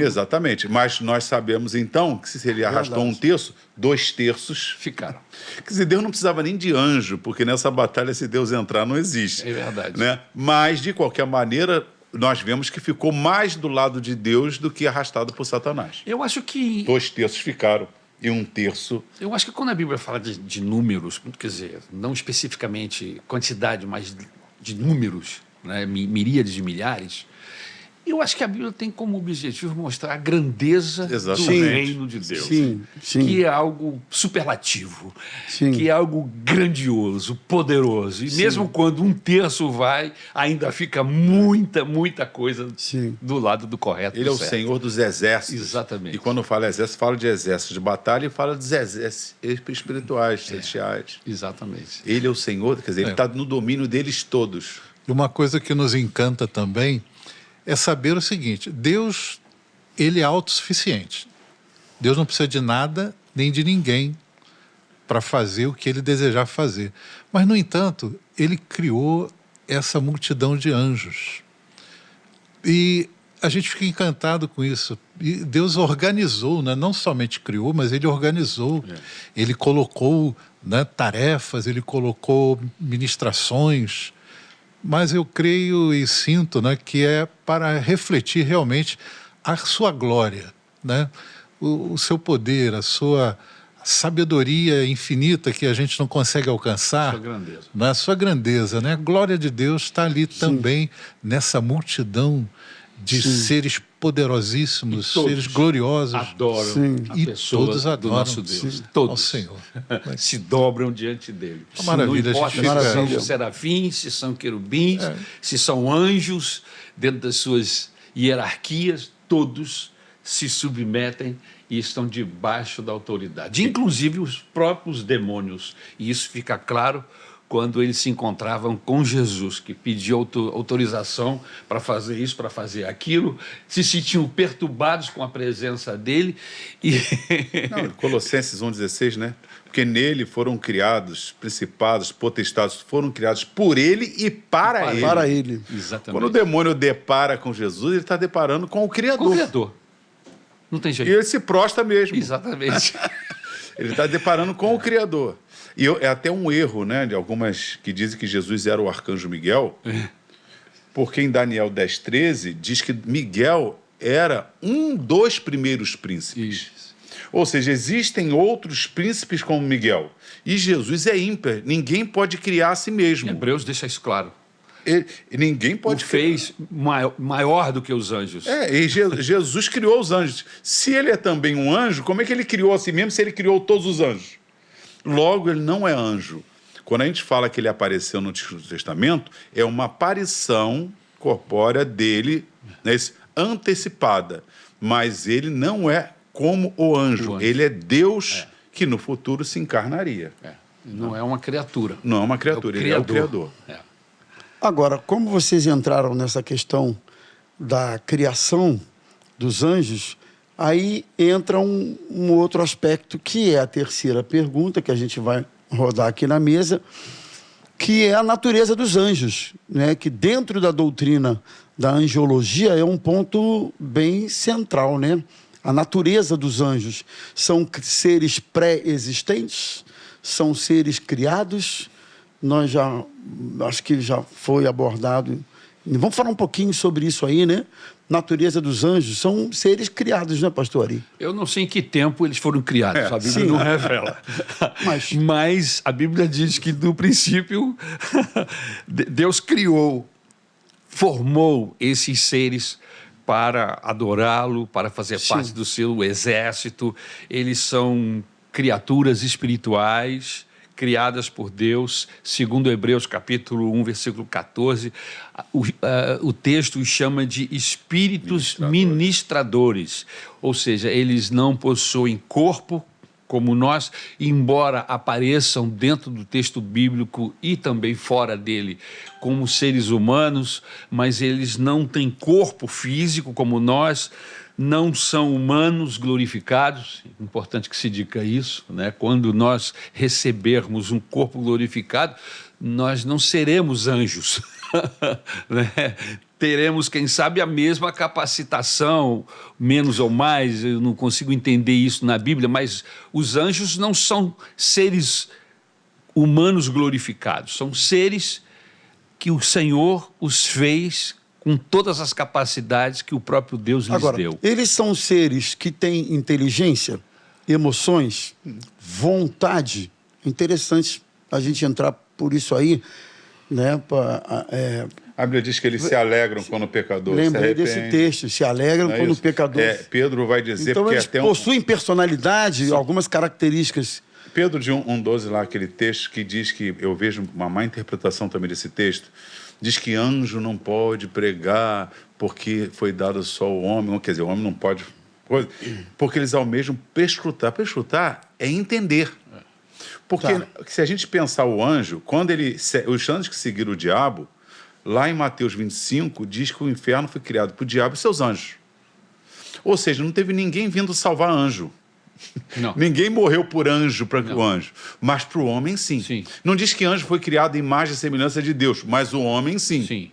Exatamente. Mas nós sabemos, então, que se ele arrastou um terço, 2 terços ficaram. Quer dizer, Deus não precisava nem de anjo, porque nessa batalha, se Deus entrar, não existe. É verdade. Né? Mas, de qualquer maneira, nós vemos que ficou mais do lado de Deus do que arrastado por Satanás. Eu acho que... 2 terços ficaram. E 1 terço. Eu acho que quando a Bíblia fala de números, quer dizer, não especificamente quantidade, mas de números, né, miríades de milhares, eu acho que a Bíblia tem como objetivo mostrar a grandeza do reino de Deus. Sim. Que é algo superlativo, Sim. que é algo grandioso, poderoso. E mesmo quando 1 terço vai, ainda fica muita coisa do lado do correto. Ele é o Senhor dos exércitos. Exatamente. E quando fala exército, fala de exércitos de batalha e fala dos exércitos espirituais, celestiais. Exatamente. Ele é o Senhor, quer dizer, ele está no domínio deles todos. E uma coisa que nos encanta também é saber o seguinte: Deus, ele é autossuficiente. Deus não precisa de nada nem de ninguém para fazer o que ele desejar fazer. Mas, no entanto, ele criou essa multidão de anjos. E a gente fica encantado com isso. E Deus organizou, né? Não somente criou, mas ele organizou. Ele colocou, né, tarefas, ele colocou ministrações. Mas eu creio e sinto, né, que é para refletir realmente a sua glória, né? O seu poder, a sua sabedoria infinita que a gente não consegue alcançar. Sua grandeza. Né? A sua grandeza, né? A glória de Deus está ali também nessa multidão de seres poderosíssimos, seres gloriosos. Adoram a pessoa todos do nosso Deus. Todos ao Senhor. se dobram diante dele. Uma maravilha. Não importa a gente se fica... são serafins, se são querubins, se são anjos, dentro das suas hierarquias, todos se submetem e estão debaixo da autoridade. Inclusive os próprios demônios. E isso fica claro quando eles se encontravam com Jesus, que pediu autorização para fazer isso, para fazer aquilo, se sentiam perturbados com a presença dele. Não, Colossenses 1,16, né? Porque nele foram criados principados, potestades, foram criados por ele e para ele. Para ele. Exatamente. Quando o demônio depara com Jesus, ele está deparando com o Criador. Com o Criador. Não tem jeito. E ele se prostra mesmo. Exatamente. Ele está deparando com o Criador. E é até um erro, né, de algumas que dizem que Jesus era o arcanjo Miguel, porque em Daniel 10:13 diz que Miguel era um dos primeiros príncipes. Isso. Ou seja, existem outros príncipes como Miguel. E Jesus é ímpar. Ninguém pode criar a si mesmo. Hebreus deixa isso claro. Ninguém pode O fez maior do que os anjos. E Jesus criou os anjos. Se ele é também um anjo, como é que ele criou a si mesmo se ele criou todos os anjos? Logo, ele não é anjo. Quando a gente fala que ele apareceu no Antigo Testamento, é uma aparição corpórea dele, né, antecipada. Mas ele não é como o anjo. Ele é Deus que no futuro se encarnaria. Não é uma criatura. Não é uma criatura, ele é o Criador. Agora, como vocês entraram nessa questão da criação dos anjos, aí entra um outro aspecto, que é a terceira pergunta, que a gente vai rodar aqui na mesa, que é a natureza dos anjos, né? Que dentro da doutrina da angiologia é um ponto bem central, né? a natureza dos anjos. São seres pré-existentes? São seres criados? Nós já, acho que já foi abordado. Vamos falar um pouquinho sobre isso aí, né? Natureza dos anjos são seres criados, né, pastor Ari? Eu não sei em que tempo eles foram criados, a Bíblia sim. não revela. Mas a Bíblia diz que, no princípio, Deus criou, formou esses seres para adorá-lo, para fazer parte do seu exército. Eles são criaturas espirituais, criadas por Deus, segundo Hebreus capítulo 1, versículo 14, o texto os chama de espíritos ministradores, ou seja, eles não possuem corpo como nós, embora apareçam dentro do texto bíblico e também fora dele como seres humanos, mas eles não têm corpo físico como nós, não são humanos glorificados. Importante que se diga isso, né? Quando nós recebermos um corpo glorificado, nós não seremos anjos, né? Teremos, quem sabe, a mesma capacitação, menos ou mais. Eu não consigo entender isso na Bíblia, mas os anjos não são seres humanos glorificados, são seres que o Senhor os fez com todas as capacidades que o próprio Deus lhes deu. Eles são seres que têm inteligência, emoções, vontade. Interessante a gente entrar por isso aí, né? A Bíblia diz que eles se alegram quando o pecador se arrepende. Lembrei desse texto, se alegram quando o pecador... Pedro vai dizer... Então porque eles até possuem personalidade, algumas características. Pedro de 1,12 lá, aquele texto que diz que, eu vejo uma má interpretação também desse texto, diz que anjo não pode pregar porque foi dado só ao homem, quer dizer, o homem não pode, porque eles almejam perscrutar. Perscrutar é entender. Porque se a gente pensar o anjo, quando os anjos que seguiram o diabo, lá em Mateus 25, diz que o inferno foi criado por diabo e seus anjos. Ou seja, não teve ninguém vindo salvar anjo. Não. Ninguém morreu por anjo para o anjo, mas para o homem sim. Não diz que anjo foi criado em imagem e semelhança de Deus, mas o homem sim.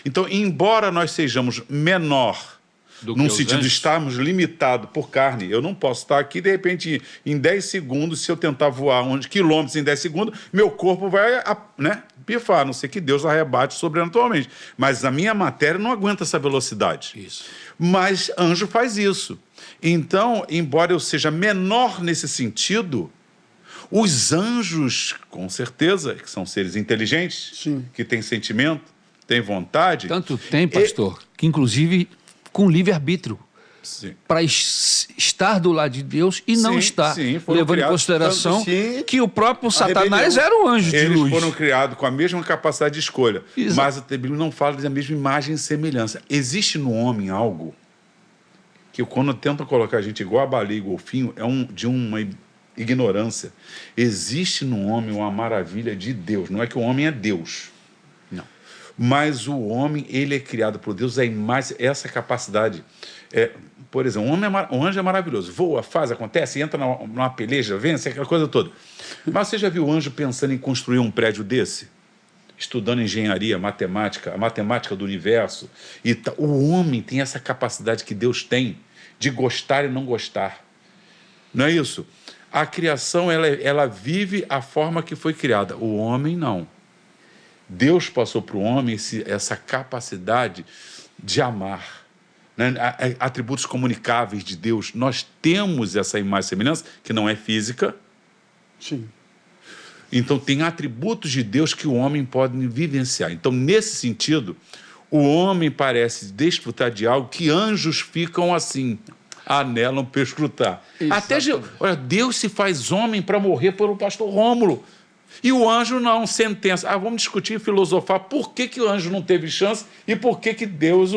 Então, embora nós sejamos menor, num sentido de estarmos limitados por carne, eu não posso estar aqui, de repente, em 10 segundos, se eu tentar voar 11 quilômetros em 10 segundos, meu corpo vai, né, pifar, a não ser que Deus arrebate sobrenaturalmente. Mas a minha matéria não aguenta essa velocidade. Isso. Mas anjo faz isso. Então, embora eu seja menor nesse sentido, os anjos, com certeza, que são seres inteligentes, que têm sentimento, têm vontade... Tanto tem, pastor, que inclusive com livre-arbítrio, para estar do lado de Deus e não estar, levando em consideração que o próprio Satanás era um anjo de luz. Eles foram criados com a mesma capacidade de escolha, mas a Bíblia não fala da mesma imagem e semelhança. Existe no homem algo que, quando tentam colocar a gente igual a baleia e golfinho, de uma ignorância. Existe no homem uma maravilha de Deus. Não é que o homem é Deus. Não. Mas o homem, ele é criado por Deus, essa capacidade. Por exemplo, o anjo é maravilhoso. Voa, faz, acontece, entra numa peleja, vence, aquela coisa toda. Mas você já viu o anjo pensando em construir um prédio desse? Estudando engenharia, matemática, a matemática do universo. O homem tem essa capacidade que Deus tem de gostar e não gostar. Não é isso? A criação, ela vive a forma que foi criada. O homem, não. Deus passou para o homem essa capacidade de amar. Né? Atributos comunicáveis de Deus. Nós temos essa imagem e semelhança, que não é física. Sim. Então, tem atributos de Deus que o homem pode vivenciar. Então, nesse sentido, o homem parece desfrutar de algo que anjos ficam assim, anelam perscrutar. Até olha, Deus se faz homem para morrer pelo pastor Rômulo. E o anjo não, sentença. Vamos discutir e filosofar por que o anjo não teve chance e por que Deus,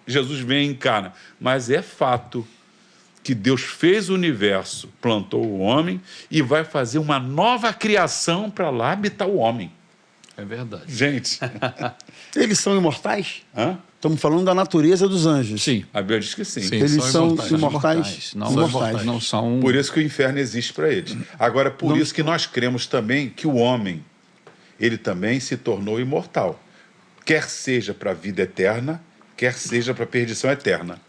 Jesus vem e encarna. Mas é fato que Deus fez o universo, plantou o homem e vai fazer uma nova criação para lá habitar o homem. É verdade. Gente. Eles são imortais? Hã? Estamos falando da natureza dos anjos. Sim. A Bíblia diz que sim. Eles são imortais. Não são... Por isso que o inferno existe para eles. Agora, por isso que nós cremos também que o homem, ele também se tornou imortal. Quer seja para a vida eterna, quer seja para a perdição eterna.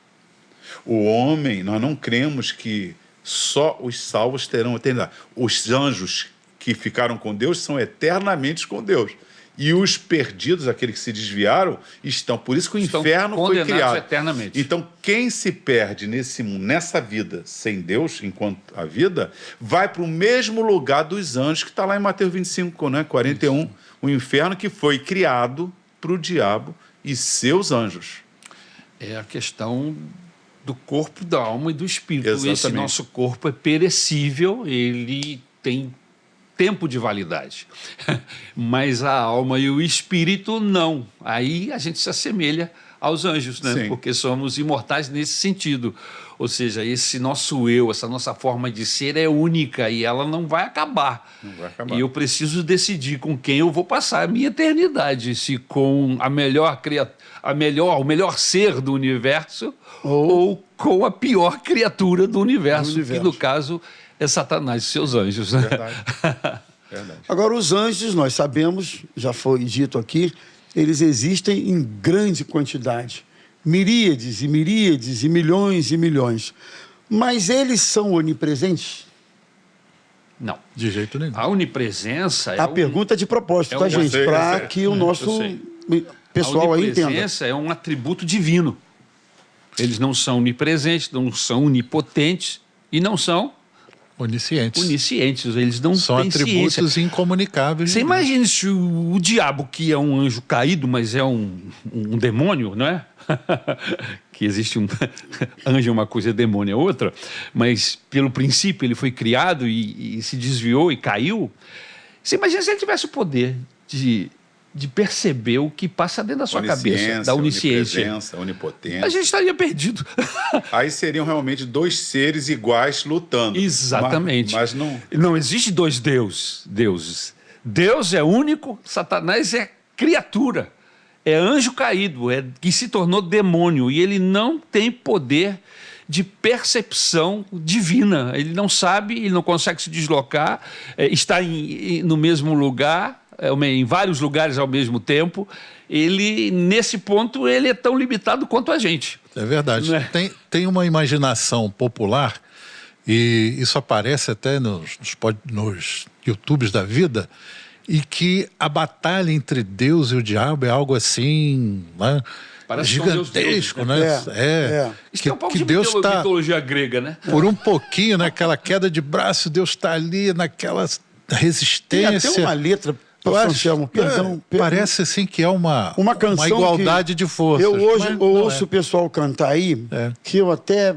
O homem, nós não cremos que só os salvos terão eternidade. Os anjos que ficaram com Deus são eternamente com Deus. E os perdidos, aqueles que se desviaram, estão. Por isso que o inferno foi condenados criado. eternamente. Então, quem se perde nessa vida sem Deus, enquanto a vida, vai para o mesmo lugar dos anjos, que está lá em Mateus 25, né, 41, isso. O inferno que foi criado para o diabo e seus anjos. É a questão do corpo, da alma e do espírito. Exatamente. Esse nosso corpo é perecível, ele tem tempo de validade. Mas a alma e o espírito não. Aí a gente se assemelha aos anjos, né? Sim. Porque somos imortais nesse sentido. Ou seja, esse nosso eu, essa nossa forma de ser é única e ela não vai acabar. Não vai acabar. E eu preciso decidir com quem eu vou passar a minha eternidade, se com a melhor o melhor ser do universo ou com a pior criatura do universo, que no caso é Satanás e seus anjos. Né? Verdade. Verdade. Agora, os anjos, nós sabemos, já foi dito aqui, eles existem em grande quantidade. Miríades e miríades e milhões. Mas eles são onipresentes? Não. De jeito nenhum. A onipresença... A pergunta é de propósito, tá, gente? Para que o nosso pessoal aí entenda. A onipresença é um atributo divino. Eles não são onipresentes, não são onipotentes e não são... Oniscientes. Eles não são têm atributos ciência. incomunicáveis. Você imagina se o diabo, que é um anjo caído, mas é um demônio, não é? Que existe um anjo é uma coisa, demônio é outra, mas pelo princípio ele foi criado e se desviou e caiu. Você imagina se ele tivesse o poder de perceber o que passa dentro da sua cabeça, da onisciência, onipotência. A gente estaria perdido. Aí seriam realmente dois seres iguais lutando. Exatamente. Mas não... Não existe dois deuses. Deus é único, Satanás é criatura. É anjo caído, é que se tornou demônio. E ele não tem poder de percepção divina. Ele não sabe, ele não consegue se deslocar, está no mesmo lugar, em vários lugares ao mesmo tempo. Ele, nesse ponto, ele é tão limitado quanto a gente. É verdade. Né? Tem uma imaginação popular, e isso aparece até nos YouTubes da vida, e que a batalha entre Deus e o diabo é algo assim, né? Parece gigantesco, né? Isso é um pouco de mitologia grega, né? Por um pouquinho, naquela queda de braço, Deus está ali naquela resistência. Tem até uma letra, Anselmo, perdão. Parece assim que é uma canção, uma igualdade de forças. Eu hoje ouço o pessoal cantar aí, que eu até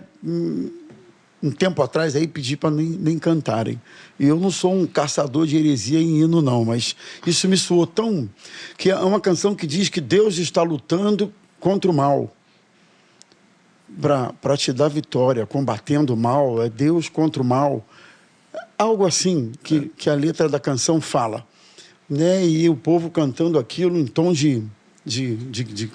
um tempo atrás aí pedi para nem cantarem. E eu não sou um caçador de heresia em hino, não, mas isso me soou tão... que é uma canção que diz que Deus está lutando contra o mal para te dar vitória, combatendo o mal, é Deus contra o mal. Algo assim que a letra da canção fala. Né? E o povo cantando aquilo em tom de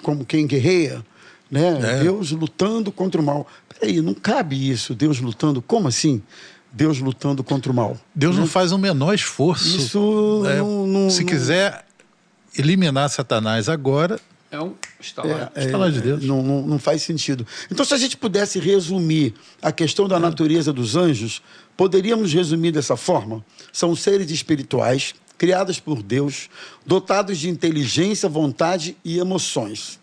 como quem guerreia. Né? Deus lutando contra o mal. Peraí, não cabe isso, Deus lutando. Como assim? Deus lutando contra o mal. Deus não faz o menor esforço. Isso se quiser eliminar Satanás agora, é um estalar de Deus. Não faz sentido. Então, se a gente pudesse resumir a questão da natureza dos anjos, poderíamos resumir dessa forma? São seres espirituais, criados por Deus, dotados de inteligência, vontade e emoções.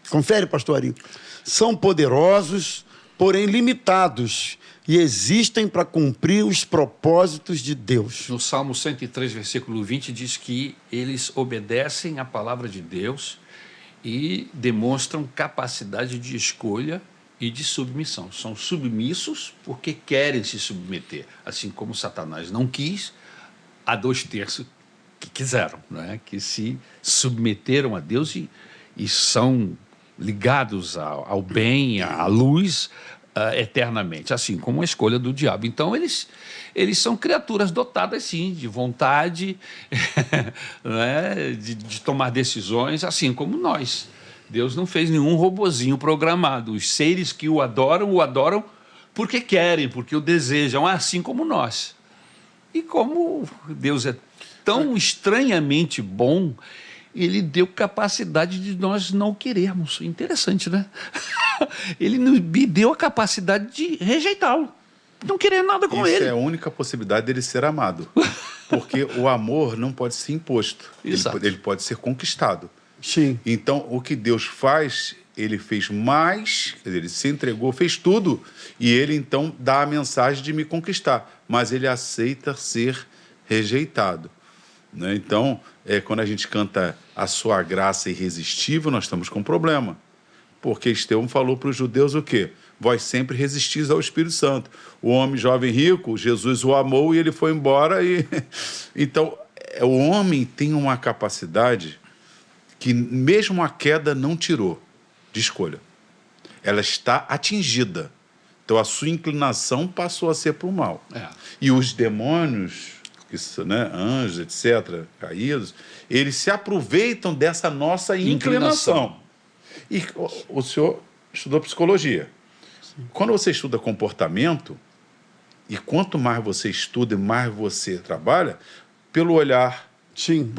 Confere, pastor Ari. São poderosos, porém limitados, e existem para cumprir os propósitos de Deus. No Salmo 103, versículo 20, diz que eles obedecem à palavra de Deus e demonstram capacidade de escolha e de submissão. São submissos porque querem se submeter, assim como Satanás não quis, há 2/3 que quiseram, né? Que se submeteram a Deus e são ligados ao bem, à luz, eternamente, assim como a escolha do diabo. Então, eles são criaturas dotadas, sim, de vontade, né? de tomar decisões, assim como nós. Deus não fez nenhum robozinho programado. Os seres que o adoram porque querem, porque o desejam, assim como nós. E como Deus é tão estranhamente bom, ele deu capacidade de nós não querermos. Interessante, né? ele me deu a capacidade de rejeitá-lo. Não querer nada com Isso ele. é a única possibilidade dele ser amado. Porque o amor não pode ser imposto. Exato. Ele pode ser conquistado. Sim. Então, o que Deus faz, ele fez mais, quer dizer, ele se entregou, fez tudo, e ele, então, dá a mensagem de me conquistar. Mas ele aceita ser rejeitado. Né? Então, quando a gente canta a sua graça irresistível, nós estamos com um problema. Porque Estevão falou para os judeus o quê? Vós sempre resistis ao Espírito Santo. O homem jovem rico, Jesus o amou e ele foi embora. Então, o homem tem uma capacidade que mesmo a queda não tirou de escolha. Ela está atingida. Então, a sua inclinação passou a ser para o mal. E os demônios, isso, né, anjos, etc., caídos, eles se aproveitam dessa nossa inclinação. E o senhor estudou psicologia. Quando você estuda comportamento, e quanto mais você estuda e mais você trabalha, pelo olhar, Sim.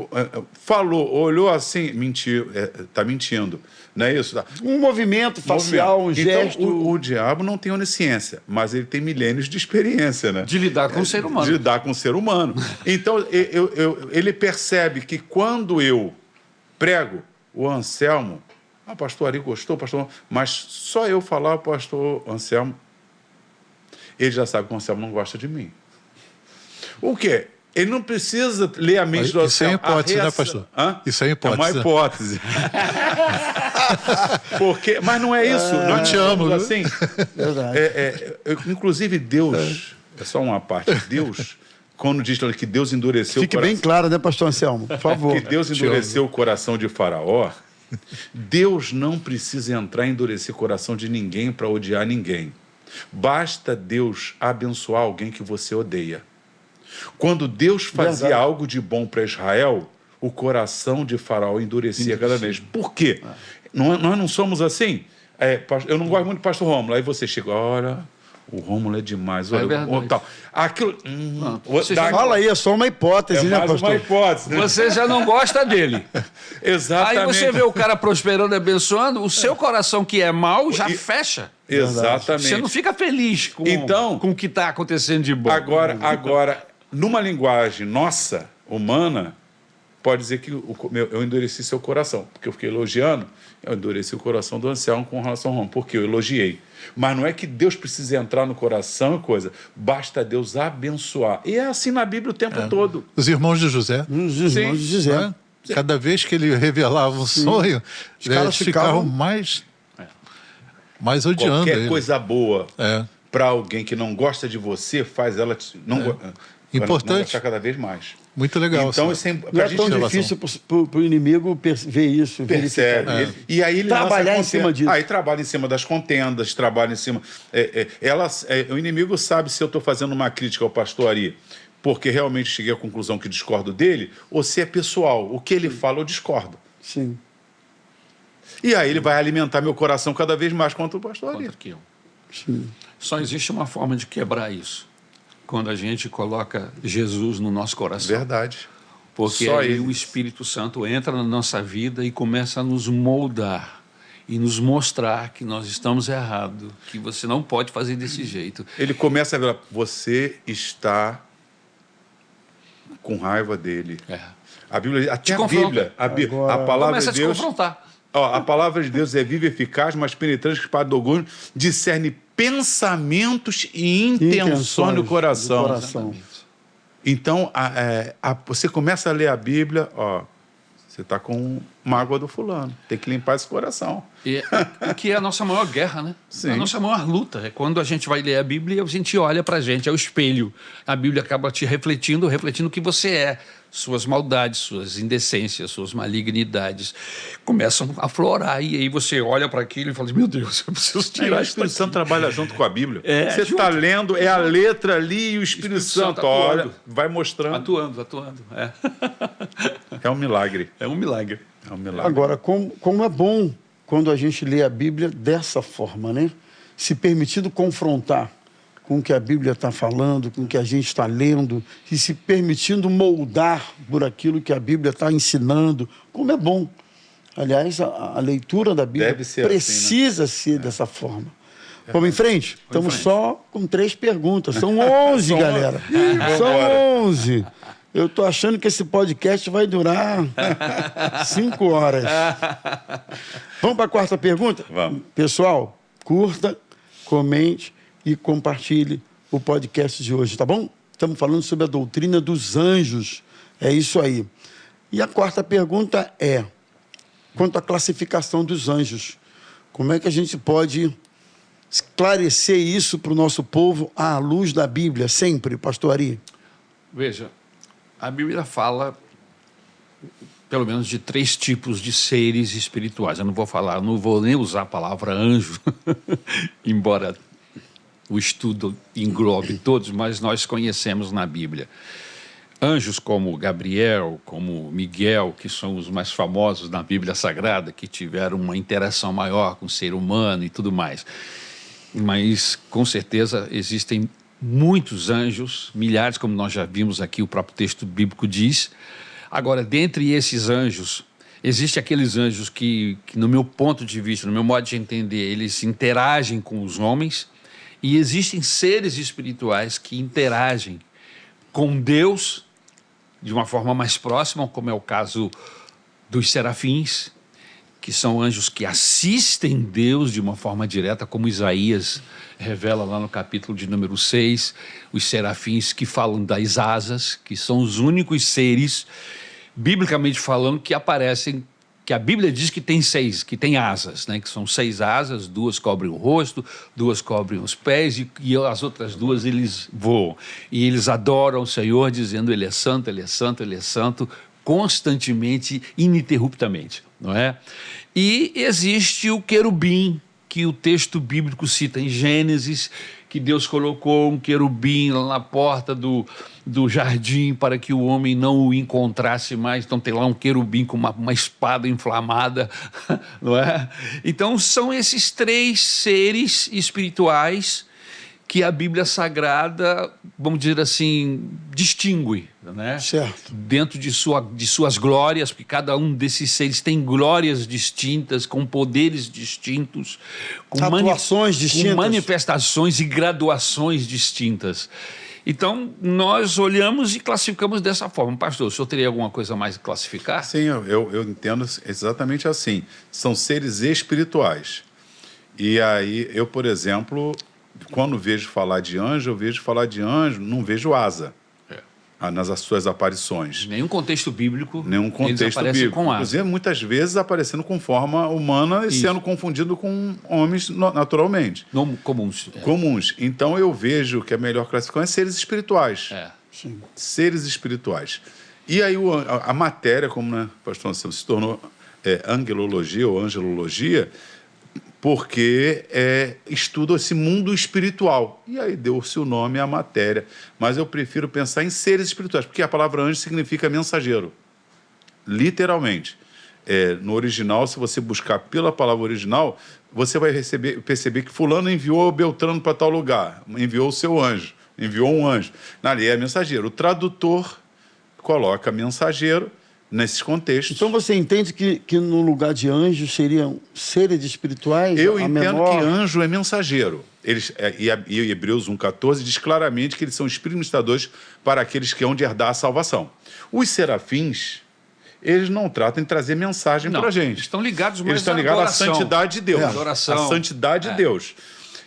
falou, olhou assim, mentiu, está mentindo, não é isso? Um movimento facial, um gesto. Então, o diabo não tem onisciência, mas ele tem milênios de experiência, né? De lidar com o ser humano. De lidar com o ser humano. Então, ele percebe que quando eu prego, o Anselmo, pastor Ari gostou, pastor, mas só eu falar, pastor Anselmo, ele já sabe que o Anselmo não gosta de mim. O quê? Ele não precisa ler a mente do Anselmo. Isso é hipótese, né, pastor? Hã? Isso é hipótese. É uma hipótese. Mas não é isso. Nós te amo, viu? assim. Verdade. Inclusive, Deus, é só uma parte, Deus, quando diz que Deus endureceu Fique o coração. bem claro, né, pastor Anselmo? Por favor. Que Deus endureceu o coração de Faraó. Deus não precisa entrar e endurecer o coração de ninguém para odiar ninguém. Basta Deus abençoar alguém que você odeia. Quando Deus fazia Verdade. algo de bom para Israel, o coração de Faraó endurecia cada vez. Por quê? Nós não somos assim. Eu não gosto muito do pastor Rômulo. Aí você chega, olha, o Rômulo é demais. Olha, verdade. tal. Aquilo, Você já Fala aí, é só uma hipótese, né, mais pastor? uma hipótese. Né? Você já não gosta dele. Exatamente. Aí você vê o cara prosperando e abençoando, o seu coração que é mau já fecha. Exatamente. Você não fica feliz com o que está acontecendo de bom. Agora, numa linguagem nossa, humana, pode dizer que eu endureci seu coração, porque eu fiquei elogiando, eu endureci o coração do Anselmo com relação ao Rômulo, porque eu elogiei. Mas não é que Deus precisa entrar no coração e coisa, basta Deus abençoar. E é assim na Bíblia o tempo todo. Os irmãos de José. Os irmãos de José. Né? Cada vez que ele revelava um sonho, caras eles ficavam ficavam- mais odiando Qualquer ele. coisa boa É. para alguém que não gosta de você, faz ela não Importante. gostar cada vez mais. Muito legal. Então, essa- isso é Não pra é tão gente difícil para o inimigo ver isso, percebe. verificar. E aí ele Trabalhar lança em cima disso. Aí trabalha em cima das contendas, trabalha em cima. O inimigo sabe se eu estou fazendo uma crítica ao pastor Ari, porque realmente cheguei à conclusão que discordo dele, ou se é pessoal. O que ele fala, eu discordo. Sim. E aí ele vai alimentar meu coração cada vez mais contra o pastor Ari. Contra aquilo. Sim. Só existe uma forma de quebrar isso. Quando a gente coloca Jesus no nosso coração. Verdade. Porque Só aí ele. o Espírito Santo entra na nossa vida e começa a nos moldar e nos mostrar que nós estamos errados, que você não pode fazer desse jeito. Ele começa a ver, você está com raiva dele. A Bíblia, até a confronta. Bíblia, a Agora- palavra Começa de a te Deus. confrontar. A palavra de Deus é viva e eficaz, mas penetrante que espada de dois gumes, discerne pensamentos e intenções do coração. Então, você começa a ler a Bíblia, você está com mágoa do fulano, tem que limpar esse coração. E o que é a nossa maior guerra, né? Sim. A nossa maior luta é quando a gente vai ler a Bíblia e a gente olha para a gente, é o espelho. A Bíblia acaba te refletindo o que você é. Suas maldades, suas indecências, suas malignidades começam a aflorar. E aí você olha para aquilo e fala, meu Deus, eu preciso O tirar isso Espírito daqui. Santo trabalha junto com a Bíblia. É, Você está lendo, é a letra ali e o Espírito Santo, olha, atuando. vai mostrando. Atuando. É um milagre. É um milagre. É um milagre. Agora, como é bom quando a gente lê a Bíblia dessa forma, né? Se permitindo confrontar com o que a Bíblia está falando, com o que a gente está lendo, e se permitindo moldar por aquilo que a Bíblia está ensinando. Como é bom Aliás, a leitura da Bíblia Deve ser precisa ser dessa forma. Vamos em frente? Estamos frente. só com 3 perguntas. São 11, galera. São 11. Eu estou achando que esse podcast vai durar 5 horas. Vamos para a 4ª pergunta? Vamos. Pessoal, curta, comente e compartilhe o podcast de hoje, tá bom? Estamos falando sobre a doutrina dos anjos. É isso aí. E a 4ª pergunta é, quanto à classificação dos anjos, como é que a gente pode esclarecer isso para o nosso povo à luz da Bíblia, sempre, pastor Ari? Veja, a Bíblia fala pelo menos de 3 tipos de seres espirituais. Eu não vou nem usar a palavra anjo, embora o estudo englobe todos, mas nós conhecemos na Bíblia. Anjos como Gabriel, como Miguel, que são os mais famosos na Bíblia Sagrada, que tiveram uma interação maior com o ser humano e tudo mais. Mas, com certeza, existem muitos anjos, milhares, como nós já vimos aqui, o próprio texto bíblico diz. Agora, dentre esses anjos, existem aqueles anjos que, no meu ponto de vista, no meu modo de entender, eles interagem com os homens, e existem seres espirituais que interagem com Deus de uma forma mais próxima, como é o caso dos serafins, que são anjos que assistem Deus de uma forma direta, como Isaías revela lá no capítulo de número 6, os serafins que falam das asas, que são os únicos seres, biblicamente falando, que aparecem, que a Bíblia diz que tem 6, que tem asas, né? Que são 6 asas, 2 cobrem o rosto, 2 cobrem os pés e as outras 2 eles voam. E eles adoram o Senhor dizendo Ele é santo, Ele é santo, Ele é santo, constantemente, ininterruptamente, não é? E existe o querubim, que o texto bíblico cita em Gênesis, que Deus colocou um querubim lá na porta do jardim para que o homem não o encontrasse mais. Então tem lá um querubim com uma espada inflamada, não é? Então são esses 3 seres espirituais que a Bíblia Sagrada, vamos dizer assim, distingue, né? Certo. Dentro de suas glórias, porque cada um desses seres tem glórias distintas, com poderes distintos, com atuações distintas, com manifestações e graduações distintas. Então, nós olhamos e classificamos dessa forma. Pastor, o senhor teria alguma coisa mais a classificar? Sim, eu entendo exatamente assim. São seres espirituais. E aí, eu, por exemplo, quando vejo falar de anjo, não vejo asa nas suas aparições. Nenhum contexto bíblico. Nenhum contexto bíblico. Com asa. Inclusive, muitas vezes aparecendo com forma humana e sendo confundido com homens naturalmente. Não comuns. Comuns. Então, eu vejo que a melhor classificação é seres espirituais. Sim. Seres espirituais. E aí a matéria, como, né, pastor Anselmo, se tornou angelologia ou angelologia, porque estuda esse mundo espiritual. E aí deu-se o nome à matéria. Mas eu prefiro pensar em seres espirituais, porque a palavra anjo significa mensageiro, literalmente. No original, se você buscar pela palavra original, você vai perceber que fulano enviou Beltrano para tal lugar, enviou o seu anjo, enviou um anjo. Ali é mensageiro. O tradutor coloca mensageiro nesses contextos. Então você entende que no lugar de anjos seriam seres espirituais? Eu entendo que anjo é mensageiro. E Hebreus 1,14 diz claramente que eles são espíritos ministradores para aqueles que hão de herdar a salvação. Os serafins, eles não tratam de trazer mensagem para a gente. Estão ligados mais eles estão ligados à santidade de Deus. Adoração. A santidade de Deus.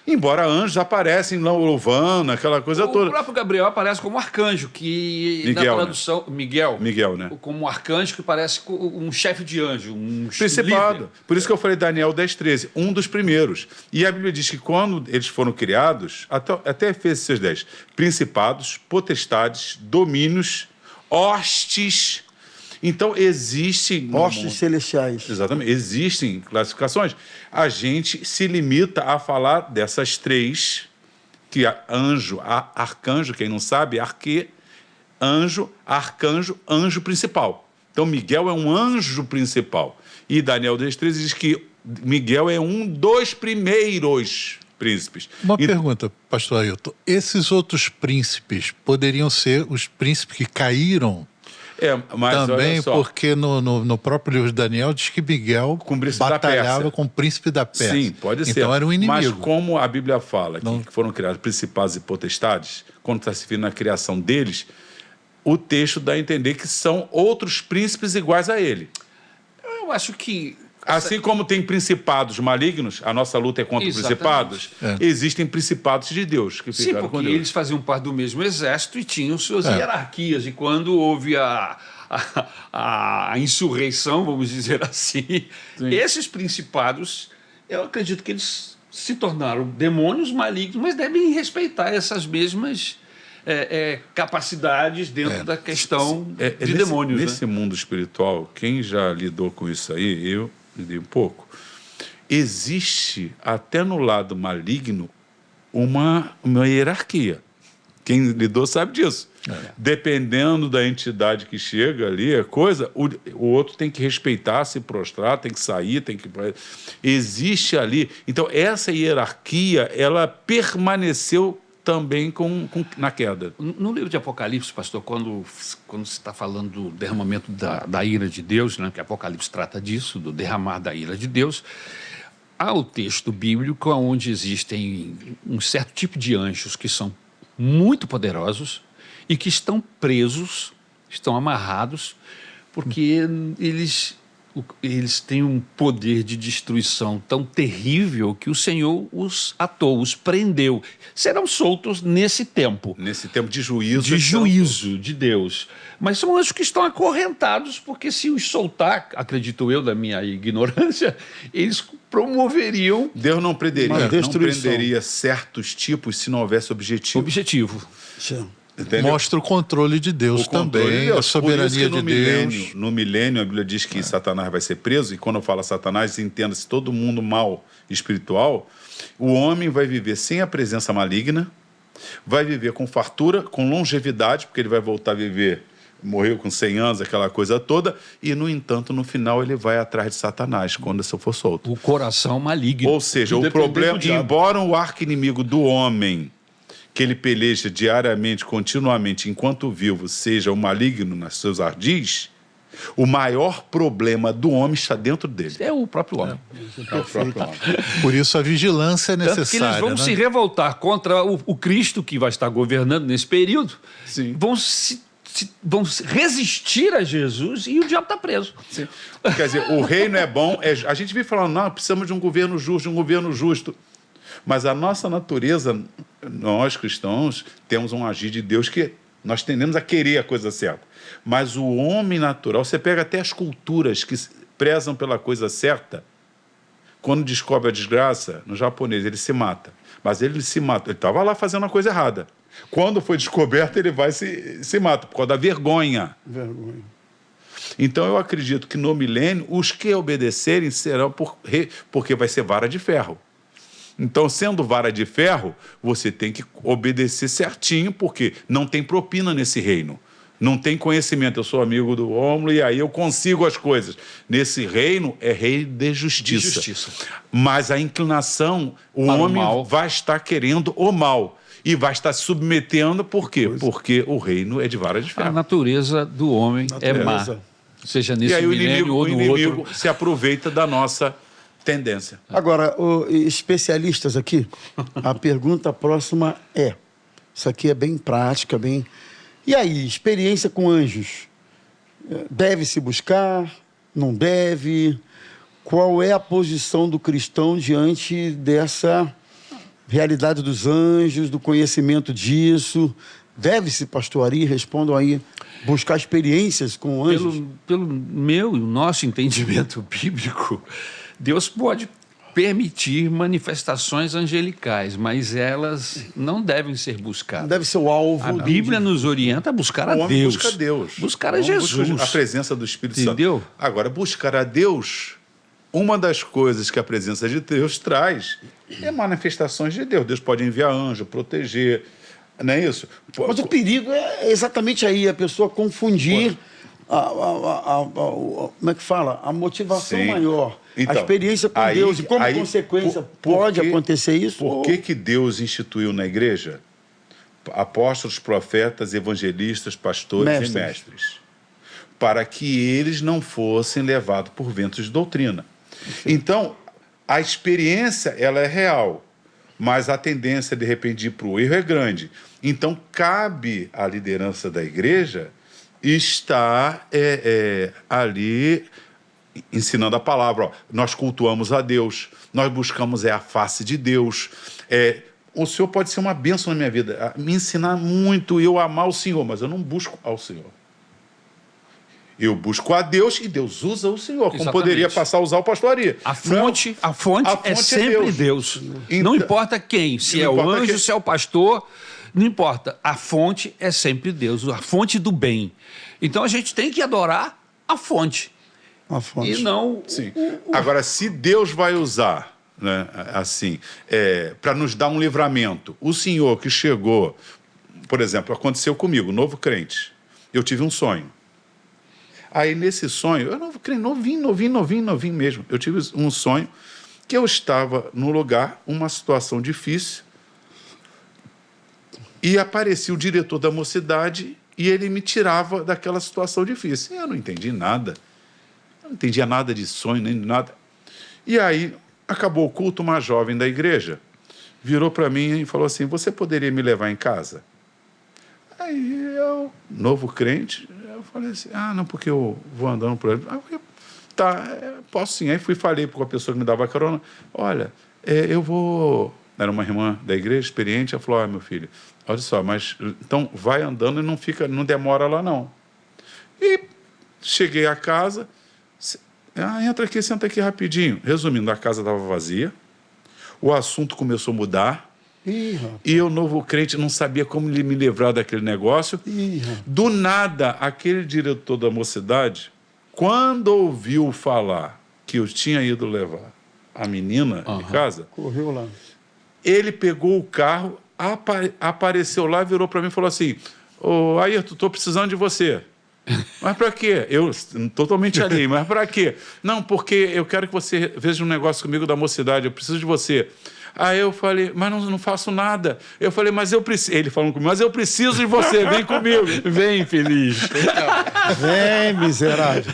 Embora anjos aparecem louvando, aquela coisa toda. O próprio Gabriel aparece como arcanjo, que Miguel, na tradução... né? Miguel, né? Como um arcanjo que parece um chefe de anjo, um principado. líder. Por isso que eu falei Daniel 10,13, um dos primeiros. E a Bíblia diz que quando eles foram criados, até Efésios 6,10, principados, potestades, domínios, hostes. Então, existem... Hostes celestiais. Exatamente. Existem classificações. A gente se limita a falar dessas 3, que é anjo, arcanjo, quem não sabe, anjo, arcanjo, anjo principal. Então, Miguel é um anjo principal. E Daniel 10,13 diz que Miguel é um dos primeiros príncipes. Uma pergunta, pastor Ailton. Esses outros príncipes poderiam ser os príncipes que caíram Mas também olha só, porque no próprio livro de Daniel diz que Miguel Com o príncipe da batalhava Pérsia. com o príncipe da Pérsia. Sim, pode ser. Então era um inimigo. Mas como a Bíblia fala que foram criados principados e potestades, quando está se referindo na criação deles, o texto dá a entender que são outros príncipes iguais a ele. Eu acho que... Assim como tem principados malignos, a nossa luta é contra Exatamente. principados, existem principados de Deus que Sim, ficaram porque com Deus. eles faziam parte do mesmo exército e tinham suas hierarquias. E quando houve a insurreição, vamos dizer assim, esses principados, eu acredito que eles se tornaram demônios malignos, mas devem respeitar essas mesmas capacidades dentro da questão de demônios. Nesse mundo espiritual, quem já lidou com isso aí, eu lidei um pouco, existe até no lado maligno uma hierarquia. Quem lidou sabe disso. Dependendo da entidade que chega ali, o outro tem que respeitar, se prostrar, tem que sair, tem que... Existe ali. Então, essa hierarquia, ela permaneceu também na queda. No livro de Apocalipse, pastor, quando se está falando do derramamento da ira de Deus, né, que Apocalipse trata disso, do derramar da ira de Deus, há o texto bíblico onde existem um certo tipo de anjos que são muito poderosos e que estão presos, estão amarrados, porque eles têm um poder de destruição tão terrível que o Senhor os atou, os prendeu. Serão soltos nesse tempo. Nesse tempo de juízo. De juízo de Deus. Mas são anjos que estão acorrentados, porque se os soltar, acredito eu, da minha ignorância, eles promoveriam... Deus não prenderia, destruição. certos tipos se não houvesse objetivo. Objetivo. Entendeu? Mostra o controle de Deus O controle também, de Deus. a soberania de Deus. No milênio, a Bíblia diz que Satanás vai ser preso, e quando eu falo Satanás, entenda-se todo mundo mal espiritual. O homem vai viver sem a presença maligna, vai viver com fartura, com longevidade, porque ele vai voltar a viver, morreu com 100 anos, aquela coisa toda, e, no entanto, no final, ele vai atrás de Satanás, quando se for solto. O coração maligno. Ou seja, o problema, embora o arqui-inimigo do homem, que ele peleja diariamente, continuamente, enquanto vivo, seja o maligno nos seus ardis, o maior problema do homem está dentro dele. É o próprio homem. É o próprio homem. Por isso a vigilância é Tanto que necessária. eles vão né? se revoltar contra o Cristo que vai estar governando nesse período. Sim. Vão resistir a Jesus e o diabo está preso. Sim. Quer dizer, o reino é bom. A gente vive falando, não, precisamos de um governo justo, Mas a nossa natureza, nós cristãos, temos um agir de Deus que nós tendemos a querer a coisa certa. Mas o homem natural, você pega até as culturas que prezam pela coisa certa, quando descobre a desgraça, no japonês, ele se mata. Mas ele se mata, ele estava lá fazendo a coisa errada. Quando foi descoberto, ele vai se mata, por causa da vergonha. Então, eu acredito que no milênio, os que obedecerem serão porque vai ser vara de ferro. Então, sendo vara de ferro, você tem que obedecer certinho, porque não tem propina nesse reino. Não tem conhecimento. Eu sou amigo do Rômulo e aí eu consigo as coisas. Nesse reino é reino de justiça. Mas a inclinação, o para homem o mal, vai estar querendo o mal. E vai estar se submetendo, por quê? Porque o reino é de vara de A ferro. natureza do homem é má. Seja nesse E aí milênio ou o no inimigo outro. se aproveita da nossa tendência. Agora, especialistas aqui, a pergunta próxima é, isso aqui é bem prática, bem... E aí, experiência com anjos? Deve-se buscar? Não deve? Qual é a posição do cristão diante dessa realidade dos anjos, do conhecimento disso? Deve-se, pastor Ari, respondam aí, buscar experiências com anjos? Pelo meu e o nosso entendimento bíblico, Deus pode permitir manifestações angelicais, mas elas não devem ser buscadas. Deve ser o alvo. A Bíblia nos orienta a buscar a O homem Deus. busca Deus. Buscar O a homem Jesus. busca a presença do Espírito Entendeu? Santo. Agora, buscar a Deus, uma das coisas que a presença de Deus traz é manifestações de Deus. Deus pode enviar anjo, proteger, não é isso? Mas o perigo é exatamente aí, a pessoa confundir como é que fala? A motivação Sim. maior. Então, a experiência com aí- Deus. E como aí, consequência, por pode que- acontecer isso? Por que Deus instituiu na igreja apóstolos, profetas, evangelistas, pastores Mestres. e mestres? para que eles não fossem levados por ventos de doutrina. Então, a experiência ela é real, mas a tendência, de repente, de ir para o erro é grande. Então, cabe à liderança da igreja estar ali ensinando a palavra. Ó, nós cultuamos a Deus, nós buscamos a face de Deus. O Senhor pode ser uma bênção na minha vida, me ensinar muito, eu amar o Senhor, mas eu não busco ao Senhor. Eu busco a Deus e Deus usa o Senhor, como poderia passar a usar o pastor Ari. A fonte é sempre Deus. Não importa quem, se é o anjo, se é o pastor, não importa. A fonte é sempre Deus, a fonte do bem. Então a gente tem que adorar a fonte. A fonte. E não... Sim. Agora, se Deus vai usar, né, assim, para nos dar um livramento, o Senhor que chegou, por exemplo, aconteceu comigo, novo crente, eu tive um sonho. Aí, nesse sonho, eu novinho mesmo. Eu tive um sonho que eu estava num lugar, uma situação difícil, e aparecia o diretor da mocidade e ele me tirava daquela situação difícil. Eu não entendi nada. Eu não entendia nada de sonho, nem de nada. E aí, acabou o culto, uma jovem da igreja virou para mim e falou assim, você poderia me levar em casa? Aí eu, novo crente, eu falei assim, não, porque eu vou andando por aí. Posso sim. Aí falei com a pessoa que me dava a carona, olha, eu vou... Era uma irmã da igreja, experiente, ela falou, meu filho, olha só, mas então vai andando e não demora lá não. E cheguei à casa, entra aqui, senta aqui rapidinho. Resumindo, a casa estava vazia, o assunto começou a mudar, e eu, novo crente, não sabia como me livrar daquele negócio. Do nada, aquele diretor da mocidade, quando ouviu falar que eu tinha ido levar a menina de casa, correu lá. Ele pegou o carro, apareceu lá, virou para mim e falou assim, Ayrton, estou precisando de você. Mas para quê? Eu totalmente alheio, mas para quê? Não, porque eu quero que você veja um negócio comigo da mocidade, eu preciso de você. Aí eu falei, mas não faço nada. Eu falei, mas eu preciso... Ele falando comigo, mas eu preciso de você, vem comigo. Vem, infeliz. Vem, miserável.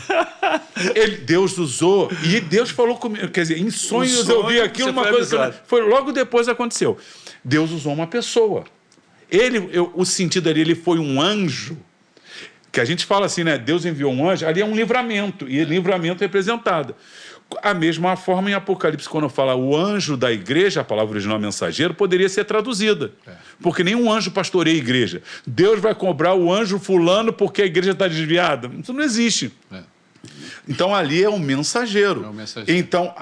Deus usou, e Deus falou comigo, quer dizer, em sonhos eu vi aquilo, uma coisa que foi logo depois aconteceu. Deus usou uma pessoa. O sentido ali, ele foi um anjo, que a gente fala assim, né? Deus enviou um anjo, ali é um livramento, e livramento representado. A mesma forma, em Apocalipse, quando fala o anjo da igreja, a palavra original mensageiro, poderia ser traduzida. Porque nenhum anjo pastoreia a igreja. Deus vai cobrar o anjo fulano porque a igreja está desviada. Isso não existe. Então, ali é um mensageiro. Então,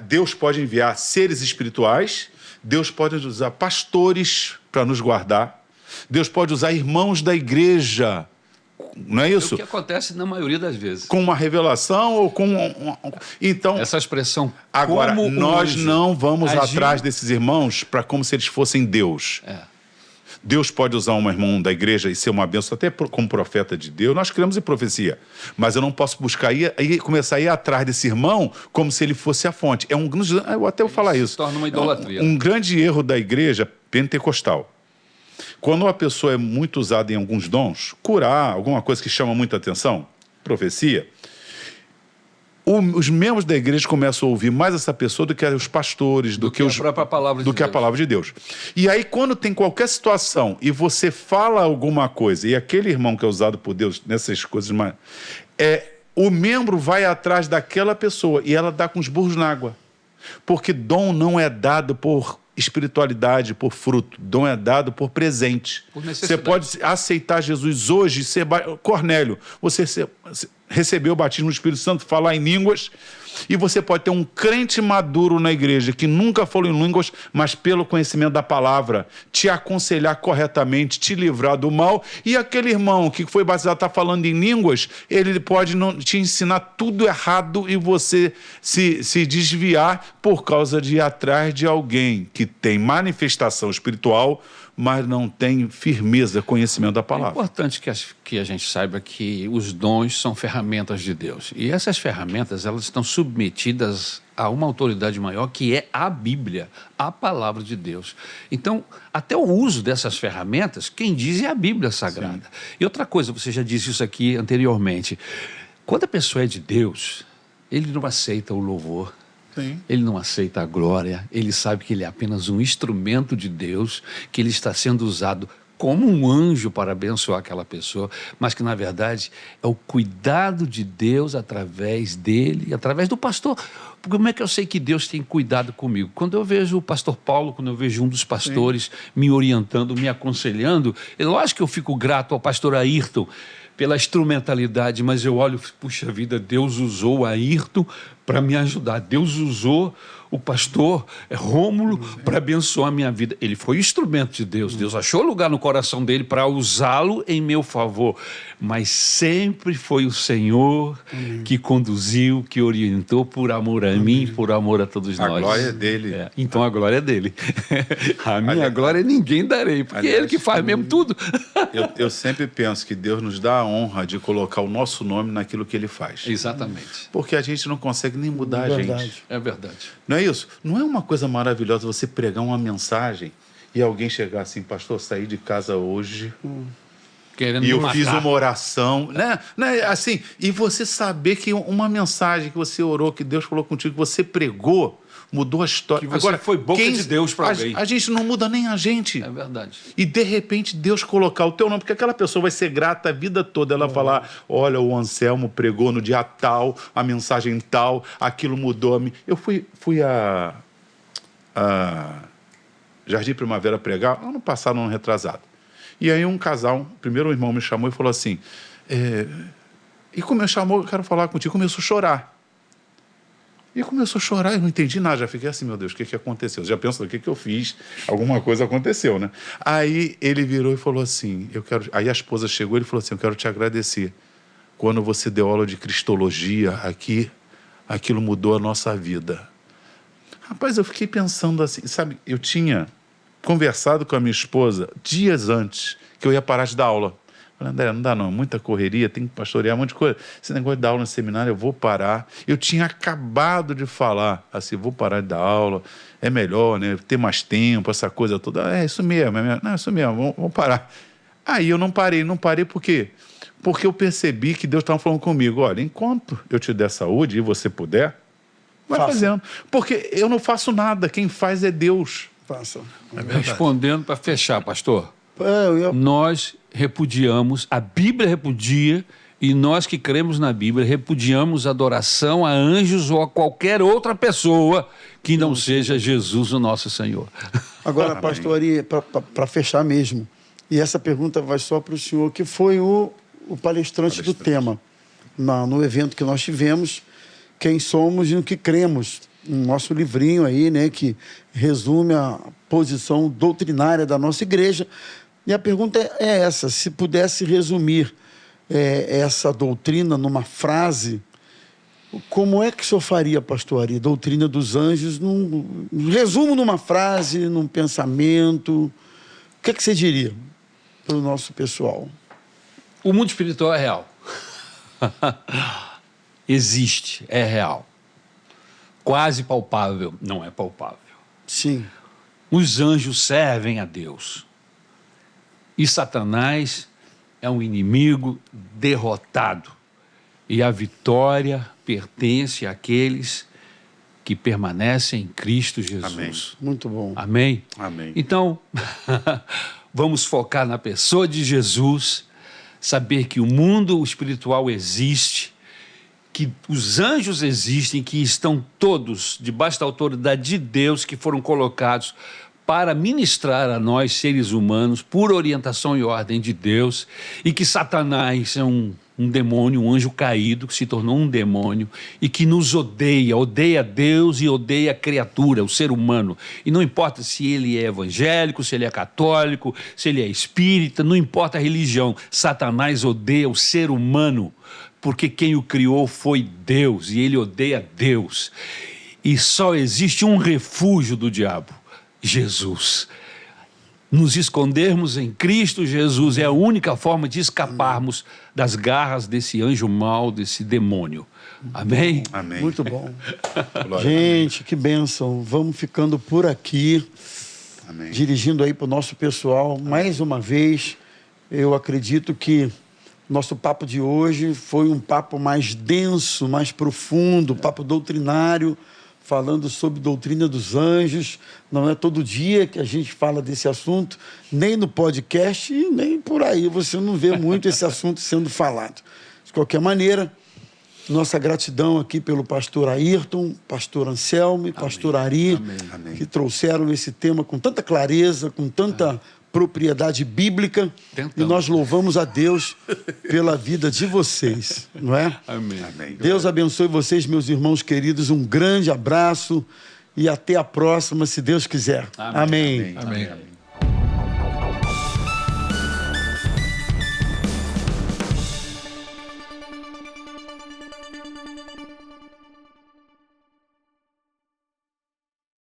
Deus pode enviar seres espirituais, Deus pode usar pastores para nos guardar, Deus pode usar irmãos da igreja. Não é isso? É o que acontece na maioria das vezes. Com uma revelação ou com... Então, essa expressão... Agora, nós não vamos atrás desses irmãos para como se eles fossem Deus. Deus pode usar um irmão da igreja e ser uma bênção, até como profeta de Deus. Nós cremos em profecia. Mas eu não posso buscar começar a ir atrás desse irmão como se ele fosse a fonte. Eu até vou falar isso. Se torna uma idolatria. Um grande erro da igreja pentecostal. Quando uma pessoa é muito usada em alguns dons, curar, alguma coisa que chama muita atenção, profecia, os membros da igreja começam a ouvir mais essa pessoa do que os pastores, do que a própria palavra de Deus. A palavra de Deus. E aí, quando tem qualquer situação e você fala alguma coisa, e aquele irmão que é usado por Deus nessas coisas, o membro vai atrás daquela pessoa e ela dá com os burros na água. Porque dom não é dado por espiritualidade, por fruto. Dom é dado por presente. Você pode aceitar Jesus hoje, ser Cornélio, você recebeu o batismo do Espírito Santo, falar em línguas, e você pode ter um crente maduro na igreja que nunca falou em línguas, mas pelo conhecimento da palavra, te aconselhar corretamente, te livrar do mal, e aquele irmão que foi batizado está falando em línguas, ele pode te ensinar tudo errado e você se desviar por causa de ir atrás de alguém que tem manifestação espiritual, mas não tem firmeza, conhecimento da palavra. É importante que a gente saiba que os dons são ferramentas de Deus. E essas ferramentas, elas estão submetidas a uma autoridade maior, que é a Bíblia, a palavra de Deus. Então, até o uso dessas ferramentas, quem diz é a Bíblia Sagrada. Sim. E outra coisa, você já disse isso aqui anteriormente, quando a pessoa é de Deus, ele não aceita o louvor, sim, ele não aceita a glória, ele sabe que ele é apenas um instrumento de Deus, que ele está sendo usado como um anjo para abençoar aquela pessoa, mas que, na verdade, é o cuidado de Deus através dele, através do pastor. Como é que eu sei que Deus tem cuidado comigo? Quando eu vejo o pastor Paulo, quando eu vejo um dos pastores, sim, me orientando, me aconselhando, é lógico que eu fico grato ao pastor Ayrton pela instrumentalidade, mas eu olho, puxa vida, Deus usou Ayrton para me ajudar, Deus usou o pastor Rômulo para abençoar a minha vida. Ele foi instrumento de Deus. Deus achou lugar no coração dele para usá-lo em meu favor. Mas sempre foi o Senhor que conduziu, que orientou por amor a mim, por amor a todos nós. A glória é dele. Então a glória é dele. A minha glória ninguém darei, porque é ele que faz mesmo tudo. Eu sempre penso que Deus nos dá a honra de colocar o nosso nome naquilo que ele faz. Exatamente. Porque a gente não consegue nem mudar a gente. É verdade. Não é isso? Não é uma coisa maravilhosa você pregar uma mensagem e alguém chegar assim, pastor, saí de casa hoje querendo e eu matar. Fiz uma oração, né? Assim, e você saber que uma mensagem que você orou, que Deus falou contigo, que você pregou, mudou a história. Que você agora foi boca de Deus para alguém. A gente não muda nem a gente. É verdade. E de repente Deus colocar o teu nome, porque aquela pessoa vai ser grata a vida toda, ela falar, olha, o Anselmo pregou no dia tal, a mensagem tal, aquilo mudou a mim. Eu fui a Jardim Primavera pregar, ano passado, ano retrasado. E aí um casal, primeiro um irmão me chamou e falou assim, e como me chamou, eu quero falar contigo, começou a chorar. E começou a chorar, eu não entendi nada, já fiquei assim, meu Deus, o que aconteceu? Já pensou, o que eu fiz? Alguma coisa aconteceu, né? Aí ele virou e falou assim, aí a esposa chegou e ele falou assim, eu quero te agradecer. Quando você deu aula de cristologia aqui, aquilo mudou a nossa vida. Rapaz, eu fiquei pensando assim, sabe, eu tinha conversado com a minha esposa dias antes que eu ia parar de dar aula. Falei, André, não dá não, muita correria, tem que pastorear um monte de coisa. Esse negócio de dar aula no seminário, eu vou parar. Eu tinha acabado de falar, assim, vou parar de dar aula, é melhor, né, ter mais tempo, essa coisa toda. É isso mesmo, não, isso mesmo, vamos parar. Aí eu não parei por quê? Porque eu percebi que Deus estava falando comigo, olha, enquanto eu te der saúde e você puder, vai fazendo. Porque eu não faço nada, quem faz é Deus. Faça. Respondendo para fechar, pastor, nós repudiamos, a Bíblia repudia, e nós que cremos na Bíblia repudiamos adoração a anjos ou a qualquer outra pessoa que não seja Jesus, o nosso Senhor. Agora, pastor Ari, para fechar mesmo, e essa pergunta vai só para o senhor, que foi o palestrante do tema, no evento que nós tivemos, Quem Somos e no que Cremos, um nosso livrinho aí, né, que resume a posição doutrinária da nossa igreja. E a pergunta é essa, se pudesse resumir essa doutrina numa frase, como é que o senhor faria, pastor Ari, doutrina dos anjos, num resumo numa frase, num pensamento, o que é que você diria para o nosso pessoal? O mundo espiritual é real. Existe, é real. Quase palpável, não é palpável. Sim. Os anjos servem a Deus. E Satanás é um inimigo derrotado. E a vitória pertence àqueles que permanecem em Cristo Jesus. Amém. Muito bom. Amém? Amém. Então, vamos focar na pessoa de Jesus, saber que o mundo espiritual existe, que os anjos existem, que estão todos debaixo da autoridade de Deus, que foram colocados para ministrar a nós, seres humanos, por orientação e ordem de Deus, e que Satanás é um demônio, um anjo caído, que se tornou um demônio, e que nos odeia Deus e odeia a criatura, o ser humano. E não importa se ele é evangélico, se ele é católico, se ele é espírita, não importa a religião, Satanás odeia o ser humano, porque quem o criou foi Deus, e ele odeia Deus. E só existe um refúgio do diabo, Jesus. nos escondermos em Cristo Jesus. É a única forma de escaparmos das garras desse anjo mau, desse demônio. Amém? Amém. Muito bom. Glória a Gente, que bênção. Vamos ficando por aqui, Deus. Amém. dirigindo aí para o nosso pessoal. Mais uma vez, eu acredito que nosso papo de hoje foi um papo mais denso, mais profundo, papo doutrinário, falando sobre doutrina dos anjos. Não é todo dia que a gente fala desse assunto, nem no podcast e nem por aí. Você não vê muito esse assunto sendo falado. De qualquer maneira, nossa gratidão aqui pelo pastor Ayrton, pastor Anselmo e pastor Ari, Amém. que trouxeram esse tema com tanta clareza, com tanta propriedade bíblica. Tentamos. E nós louvamos a Deus pela vida de vocês, não é? Amém. Amém. Deus abençoe vocês, meus irmãos queridos. Um grande abraço e até a próxima, se Deus quiser. Amém. Amém. Amém.